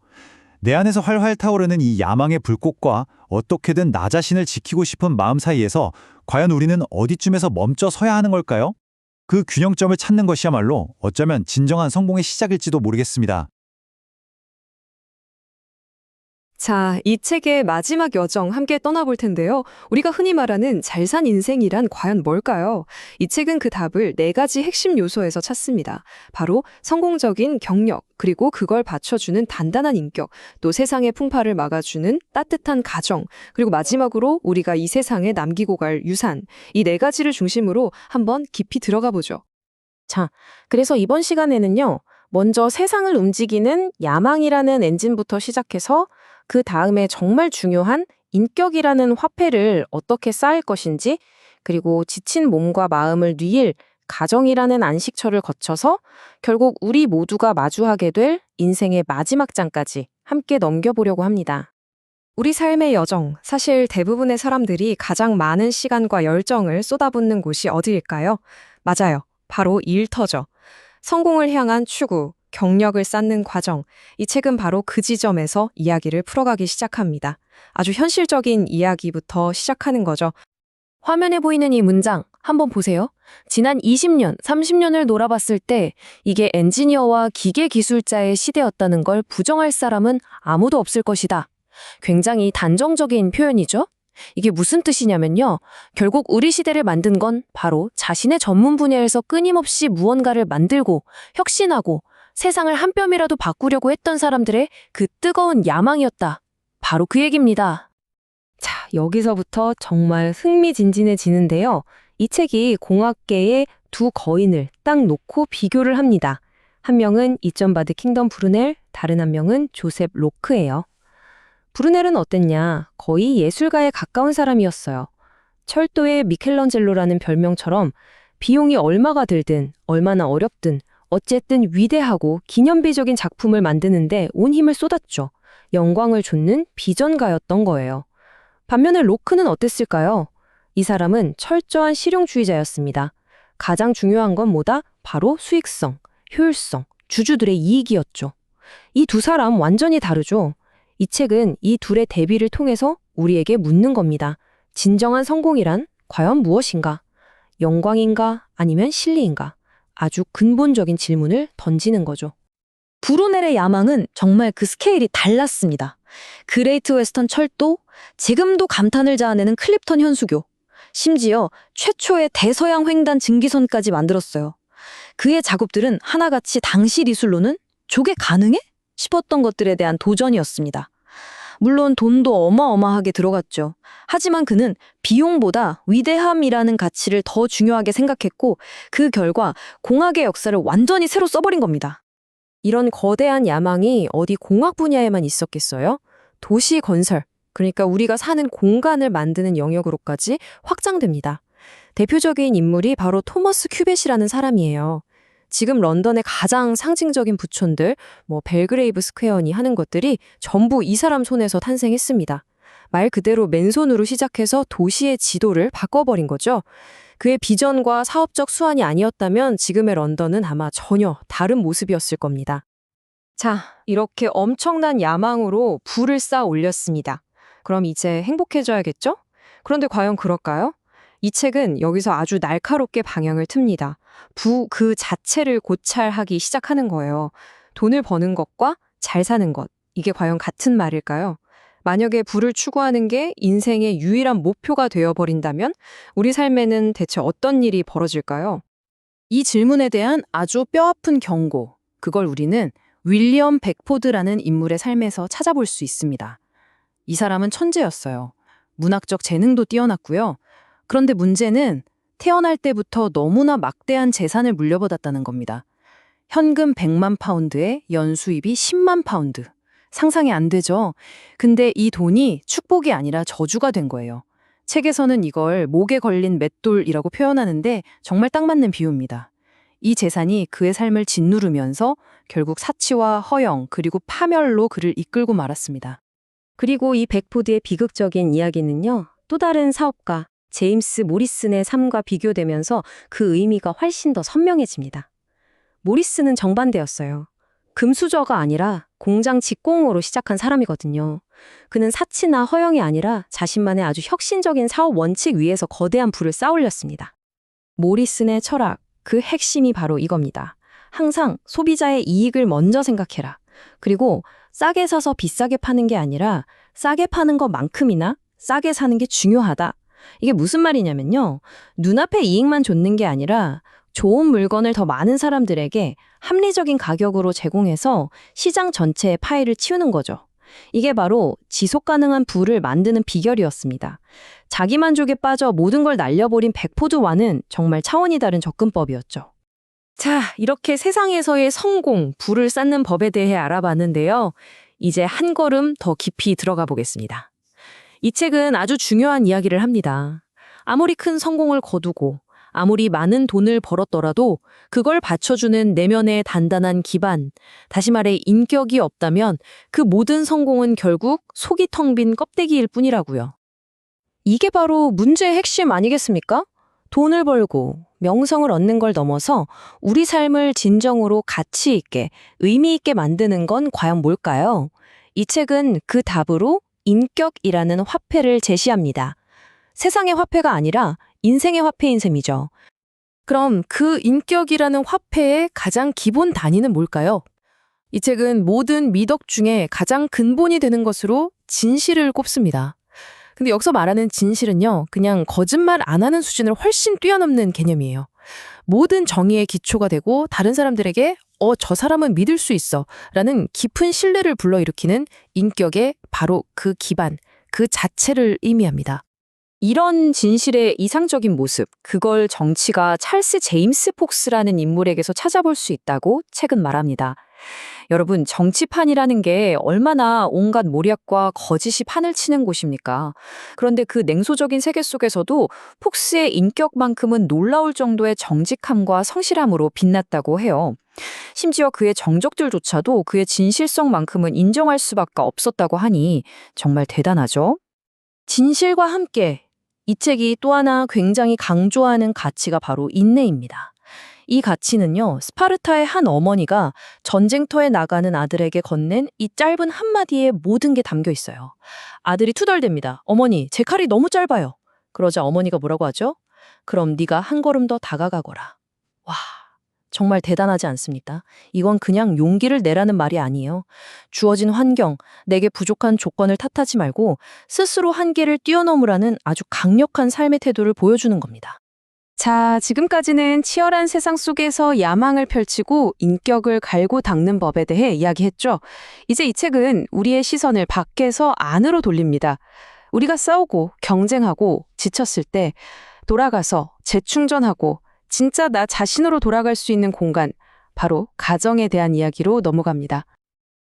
Speaker 1: 내 안에서 활활 타오르는 이 야망의 불꽃과 어떻게든 나 자신을 지키고 싶은 마음 사이에서 과연 우리는 어디쯤에서 멈춰 서야 하는 걸까요? 그 균형점을 찾는 것이야말로 어쩌면 진정한 성공의 시작일지도 모르겠습니다.
Speaker 4: 자, 이 책의 마지막 여정 함께 떠나볼 텐데요. 우리가 흔히 말하는 잘 산 인생이란 과연 뭘까요? 이 책은 그 답을 4가지 핵심 요소에서 찾습니다. 바로 성공적인 경력, 그리고 그걸 받쳐주는 단단한 인격, 또 세상의 풍파를 막아주는 따뜻한 가정, 그리고 마지막으로 우리가 이 세상에 남기고 갈 유산, 이 4가지를 중심으로 한번 깊이 들어가 보죠.
Speaker 6: 자, 그래서 이번 시간에는요. 먼저 세상을 움직이는 야망이라는 엔진부터 시작해서 그 다음에 정말 중요한 인격이라는 화폐를 어떻게 쌓을 것인지, 그리고 지친 몸과 마음을 누일 가정이라는 안식처를 거쳐서 결국 우리 모두가 마주하게 될 인생의 마지막 장까지 함께 넘겨보려고 합니다.
Speaker 4: 우리 삶의 여정, 사실 대부분의 사람들이 가장 많은 시간과 열정을 쏟아붓는 곳이 어디일까요? 맞아요. 바로 일터죠. 성공을 향한 추구, 경력을 쌓는 과정, 이 책은 바로 그 지점에서 이야기를 풀어가기 시작합니다. 아주 현실적인 이야기부터 시작하는 거죠.
Speaker 6: 화면에 보이는 이 문장 한번 보세요. 지난 20년, 30년을 놀아봤을 때 이게 엔지니어와 기계 기술자의 시대였다는 걸 부정할 사람은 아무도 없을 것이다. 굉장히 단정적인 표현이죠? 이게 무슨 뜻이냐면요. 결국 우리 시대를 만든 건 바로 자신의 전문 분야에서 끊임없이 무언가를 만들고 혁신하고 세상을 한 뼘이라도 바꾸려고 했던 사람들의 그 뜨거운 야망이었다. 바로 그 얘기입니다.
Speaker 4: 자, 여기서부터 정말 흥미진진해지는데요. 이 책이 공학계의 두 거인을 딱 놓고 비교를 합니다. 한 명은 이점바드 킹덤 브루넬, 다른 한 명은 조셉 로크예요. 브루넬은 어땠냐? 거의 예술가에 가까운 사람이었어요. 철도의 미켈란젤로라는 별명처럼 비용이 얼마가 들든 얼마나 어렵든 어쨌든 위대하고 기념비적인 작품을 만드는데 온 힘을 쏟았죠. 영광을 좇는 비전가였던 거예요. 반면에 로크는 어땠을까요? 이 사람은 철저한 실용주의자였습니다. 가장 중요한 건 뭐다? 바로 수익성, 효율성, 주주들의 이익이었죠. 이 두 사람 완전히 다르죠. 이 책은 이 둘의 대비를 통해서 우리에게 묻는 겁니다. 진정한 성공이란 과연 무엇인가? 영광인가? 아니면 실리인가? 아주 근본적인 질문을 던지는 거죠.
Speaker 5: 브루넬의 야망은 정말 그 스케일이 달랐습니다. 그레이트 웨스턴 철도, 지금도 감탄을 자아내는 클립턴 현수교, 심지어 최초의 대서양 횡단 증기선까지 만들었어요. 그의 작업들은 하나같이 당시 기술로는 저게 가능해? 싶었던 것들에 대한 도전이었습니다. 물론 돈도 어마어마하게 들어갔죠. 하지만 그는 비용보다 위대함이라는 가치를 더 중요하게 생각했고 그 결과 공학의 역사를 완전히 새로 써버린 겁니다.
Speaker 6: 이런 거대한 야망이 어디 공학 분야에만 있었겠어요? 도시 건설, 그러니까 우리가 사는 공간을 만드는 영역으로까지 확장됩니다. 대표적인 인물이 바로 토머스 큐벳이라는 사람이에요. 지금 런던의 가장 상징적인 부촌들, 벨그레이브 스퀘어니 하는 것들이 전부 이 사람 손에서 탄생했습니다. 말 그대로 맨손으로 시작해서 도시의 지도를 바꿔버린 거죠. 그의 비전과 사업적 수완이 아니었다면 지금의 런던은 아마 전혀 다른 모습이었을 겁니다. 자, 이렇게 엄청난 야망으로 부를 쌓아 올렸습니다. 그럼 이제 행복해져야겠죠? 그런데 과연 그럴까요? 이 책은 여기서 아주 날카롭게 방향을 틉니다. 부 그 자체를 고찰하기 시작하는 거예요. 돈을 버는 것과 잘 사는 것, 이게 과연 같은 말일까요? 만약에 부를 추구하는 게 인생의 유일한 목표가 되어버린다면 우리 삶에는 대체 어떤 일이 벌어질까요? 이 질문에 대한 아주 뼈아픈 경고, 그걸 우리는 윌리엄 백포드라는 인물의 삶에서 찾아볼 수 있습니다. 이 사람은 천재였어요. 문학적 재능도 뛰어났고요. 그런데 문제는 태어날 때부터 너무나 막대한 재산을 물려받았다는 겁니다. 현금 100만 파운드에 연수입이 10만 파운드. 상상이 안 되죠? 근데 이 돈이 축복이 아니라 저주가 된 거예요. 책에서는 이걸 목에 걸린 맷돌이라고 표현하는데 정말 딱 맞는 비유입니다. 이 재산이 그의 삶을 짓누르면서 결국 사치와 허영 그리고 파멸로 그를 이끌고 말았습니다. 그리고 이 백포드의 비극적인 이야기는요, 또 다른 사업가 제임스 모리슨의 삶과 비교되면서 그 의미가 훨씬 더 선명해집니다. 모리슨은 정반대였어요. 금수저가 아니라 공장 직공으로 시작한 사람이거든요. 그는 사치나 허영이 아니라 자신만의 아주 혁신적인 사업 원칙 위에서 거대한 부를 쌓아올렸습니다. 모리슨의 철학, 그 핵심이 바로 이겁니다. 항상 소비자의 이익을 먼저 생각해라. 그리고 싸게 사서 비싸게 파는 게 아니라 싸게 파는 것만큼이나 싸게 사는 게 중요하다. 이게 무슨 말이냐면요. 눈앞에 이익만 좇는 게 아니라 좋은 물건을 더 많은 사람들에게 합리적인 가격으로 제공해서 시장 전체의 파이를 치우는 거죠. 이게 바로 지속 가능한 부를 만드는 비결이었습니다. 자기만족에 빠져 모든 걸 날려버린 백포드와는 정말 차원이 다른 접근법이었죠. 자, 이렇게 세상에서의 성공, 부를 쌓는 법에 대해 알아봤는데요. 이제 한 걸음 더 깊이 들어가 보겠습니다. 이 책은 아주 중요한 이야기를 합니다. 아무리 큰 성공을 거두고 아무리 많은 돈을 벌었더라도 그걸 받쳐주는 내면의 단단한 기반, 다시 말해 인격이 없다면 그 모든 성공은 결국 속이 텅 빈 껍데기일 뿐이라고요. 이게 바로 문제의 핵심 아니겠습니까? 돈을 벌고 명성을 얻는 걸 넘어서 우리 삶을 진정으로 가치 있게, 의미 있게 만드는 건 과연 뭘까요? 이 책은 그 답으로 인격이라는 화폐를 제시합니다. 세상의 화폐가 아니라 인생의 화폐인 셈이죠. 그럼 그 인격이라는 화폐의 가장 기본 단위는 뭘까요? 이 책은 모든 미덕 중에 가장 근본이 되는 것으로 진실을 꼽습니다. 근데 여기서 말하는 진실은요, 그냥 거짓말 안 하는 수준을 훨씬 뛰어넘는 개념이에요. 모든 정의의 기초가 되고 다른 사람들에게 저 사람은 믿을 수 있어 라는 깊은 신뢰를 불러일으키는 인격의 바로 그 기반, 그 자체를 의미합니다. 이런 진실의 이상적인 모습, 그걸 정치가 찰스 제임스 폭스라는 인물에게서 찾아볼 수 있다고 책은 말합니다. 여러분, 정치판이라는 게 얼마나 온갖 모략과 거짓이 판을 치는 곳입니까? 그런데 그 냉소적인 세계 속에서도 폭스의 인격만큼은 놀라울 정도의 정직함과 성실함으로 빛났다고 해요. 심지어 그의 정적들조차도 그의 진실성만큼은 인정할 수밖에 없었다고 하니 정말 대단하죠? 진실과 함께 이 책이 또 하나 굉장히 강조하는 가치가 바로 인내입니다. 이 가치는요, 스파르타의 한 어머니가 전쟁터에 나가는 아들에게 건넨 이 짧은 한마디에 모든 게 담겨 있어요. 아들이 투덜댑니다. 어머니, 제 칼이 너무 짧아요. 그러자 어머니가 뭐라고 하죠? 그럼 네가 한 걸음 더 다가가거라. 와,
Speaker 5: 정말 대단하지 않습니까? 이건 그냥 용기를 내라는 말이 아니에요. 주어진 환경, 내게 부족한 조건을 탓하지 말고 스스로 한계를 뛰어넘으라는 아주 강력한 삶의 태도를 보여주는 겁니다.
Speaker 4: 자, 지금까지는 치열한 세상 속에서 야망을 펼치고 인격을 갈고 닦는 법에 대해 이야기했죠. 이제 이 책은 우리의 시선을 밖에서 안으로 돌립니다. 우리가 싸우고 경쟁하고 지쳤을 때 돌아가서 재충전하고 진짜 나 자신으로 돌아갈 수 있는 공간, 바로 가정에 대한 이야기로 넘어갑니다.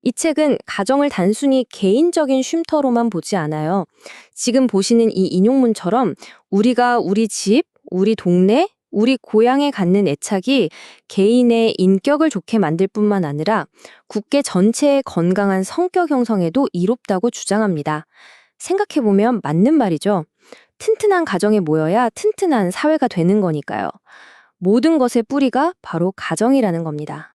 Speaker 6: 이 책은 가정을 단순히 개인적인 쉼터로만 보지 않아요. 지금 보시는 이 인용문처럼 우리가 우리 집, 우리 동네, 우리 고향에 갖는 애착이 개인의 인격을 좋게 만들 뿐만 아니라 국계 전체의 건강한 성격 형성에도 이롭다고 주장합니다. 생각해보면 맞는 말이죠. 튼튼한 가정에 모여야 튼튼한 사회가 되는 거니까요. 모든 것의 뿌리가 바로 가정이라는 겁니다.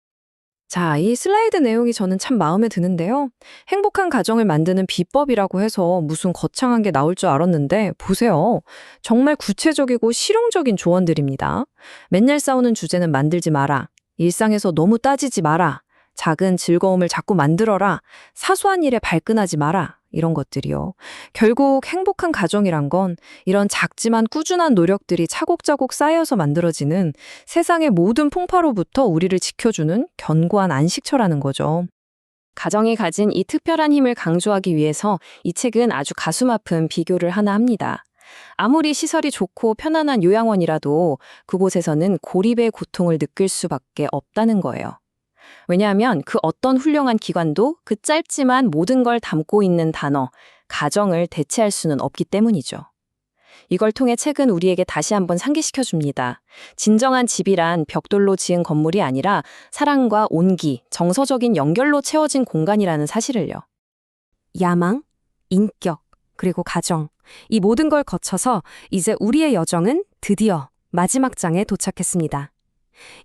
Speaker 4: 자, 이 슬라이드 내용이 저는 참 마음에 드는데요. 행복한 가정을 만드는 비법이라고 해서 무슨 거창한 게 나올 줄 알았는데 보세요. 정말 구체적이고 실용적인 조언들입니다. 맨날 싸우는 주제는 만들지 마라. 일상에서 너무 따지지 마라. 작은 즐거움을 자꾸 만들어라. 사소한 일에 발끈하지 마라. 이런 것들이요. 결국 행복한 가정이란 건 이런 작지만 꾸준한 노력들이 차곡차곡 쌓여서 만들어지는 세상의 모든 풍파로부터 우리를 지켜주는 견고한 안식처라는 거죠.
Speaker 6: 가정이 가진 이 특별한 힘을 강조하기 위해서 이 책은 아주 가슴 아픈 비교를 하나 합니다. 아무리 시설이 좋고 편안한 요양원이라도 그곳에서는 고립의 고통을 느낄 수밖에 없다는 거예요. 왜냐하면 그 어떤 훌륭한 기관도 그 짧지만 모든 걸 담고 있는 단어, 가정을 대체할 수는 없기 때문이죠. 이걸 통해 책은 우리에게 다시 한번 상기시켜줍니다. 진정한 집이란 벽돌로 지은 건물이 아니라 사랑과 온기, 정서적인 연결로 채워진 공간이라는 사실을요.
Speaker 4: 야망, 인격, 그리고 가정. 이 모든 걸 거쳐서 이제 우리의 여정은 드디어 마지막 장에 도착했습니다.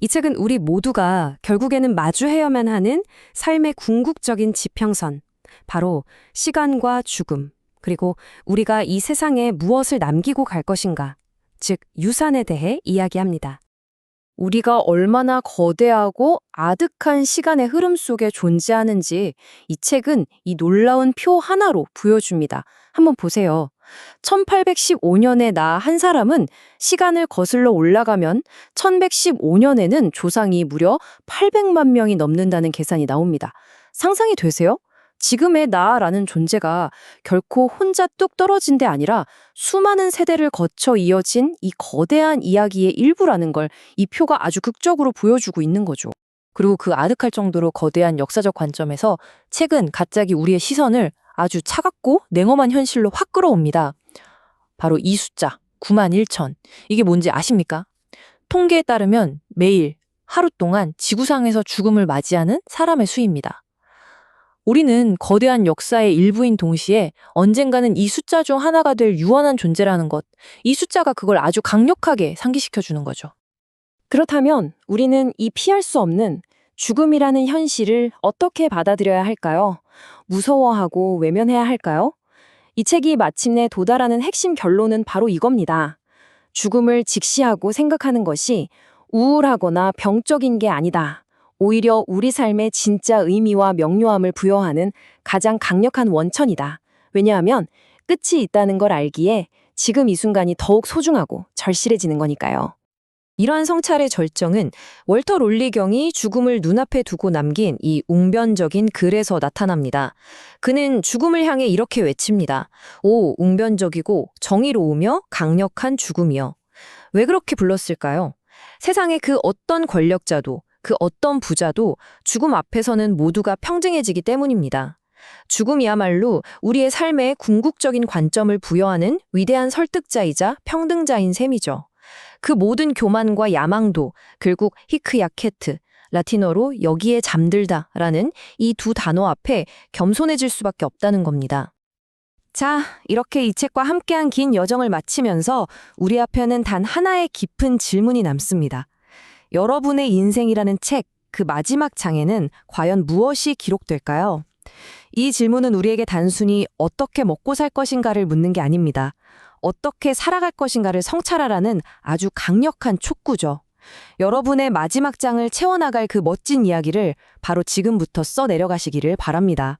Speaker 4: 이 책은 우리 모두가 결국에는 마주해야만 하는 삶의 궁극적인 지평선, 바로 시간과 죽음, 그리고 우리가 이 세상에 무엇을 남기고 갈 것인가, 즉 유산에 대해 이야기합니다.
Speaker 5: 우리가 얼마나 거대하고 아득한 시간의 흐름 속에 존재하는지 이 책은 이 놀라운 표 하나로 보여줍니다. 한번 보세요. 1815년에 나 한 사람은 시간을 거슬러 올라가면 1115년에는 조상이 무려 800만 명이 넘는다는 계산이 나옵니다. 상상이 되세요? 지금의 나라는 존재가 결코 혼자 뚝 떨어진 데 아니라 수많은 세대를 거쳐 이어진 이 거대한 이야기의 일부라는 걸 이 표가 아주 극적으로 보여주고 있는 거죠. 그리고 그 아득할 정도로 거대한 역사적 관점에서 책은 갑자기 우리의 시선을 아주 차갑고 냉엄한 현실로 확 끌어옵니다. 바로 이 숫자, 91,000. 이게 뭔지 아십니까? 통계에 따르면 매일 하루 동안 지구상에서 죽음을 맞이하는 사람의 수입니다. 우리는 거대한 역사의 일부인 동시에 언젠가는 이 숫자 중 하나가 될 유한한 존재라는 것, 이 숫자가 그걸 아주 강력하게 상기시켜주는 거죠. 그렇다면 우리는 이 피할 수 없는 죽음이라는 현실을 어떻게 받아들여야 할까요? 무서워하고 외면해야 할까요? 이 책이 마침내 도달하는 핵심 결론은 바로 이겁니다. 죽음을 직시하고 생각하는 것이 우울하거나 병적인 게 아니다. 오히려 우리 삶의 진짜 의미와 명료함을 부여하는 가장 강력한 원천이다. 왜냐하면 끝이 있다는 걸 알기에 지금 이 순간이 더욱 소중하고 절실해지는 거니까요. 이러한 성찰의 절정은 월터 롤리경이 죽음을 눈앞에 두고 남긴 이 웅변적인 글에서 나타납니다. 그는 죽음을 향해 이렇게 외칩니다. 오, 웅변적이고 정의로우며 강력한 죽음이여. 왜 그렇게 불렀을까요? 세상의 그 어떤 권력자도 그 어떤 부자도 죽음 앞에서는 모두가 평등해지기 때문입니다. 죽음이야말로 우리의 삶에 궁극적인 관점을 부여하는 위대한 설득자이자 평등자인 셈이죠. 그 모든 교만과 야망도 결국 히크야케트, 라틴어로 여기에 잠들다라는 이 두 단어 앞에 겸손해질 수밖에 없다는 겁니다. 자, 이렇게 이 책과 함께한 긴 여정을 마치면서 우리 앞에는 단 하나의 깊은 질문이 남습니다. 여러분의 인생이라는 책, 그 마지막 장에는 과연 무엇이 기록될까요? 이 질문은 우리에게 단순히 어떻게 먹고 살 것인가를 묻는 게 아닙니다. 어떻게 살아갈 것인가를 성찰하라는 아주 강력한 촉구죠.
Speaker 4: 여러분의 마지막 장을 채워나갈 그 멋진 이야기를 바로 지금부터 써 내려가시기를 바랍니다.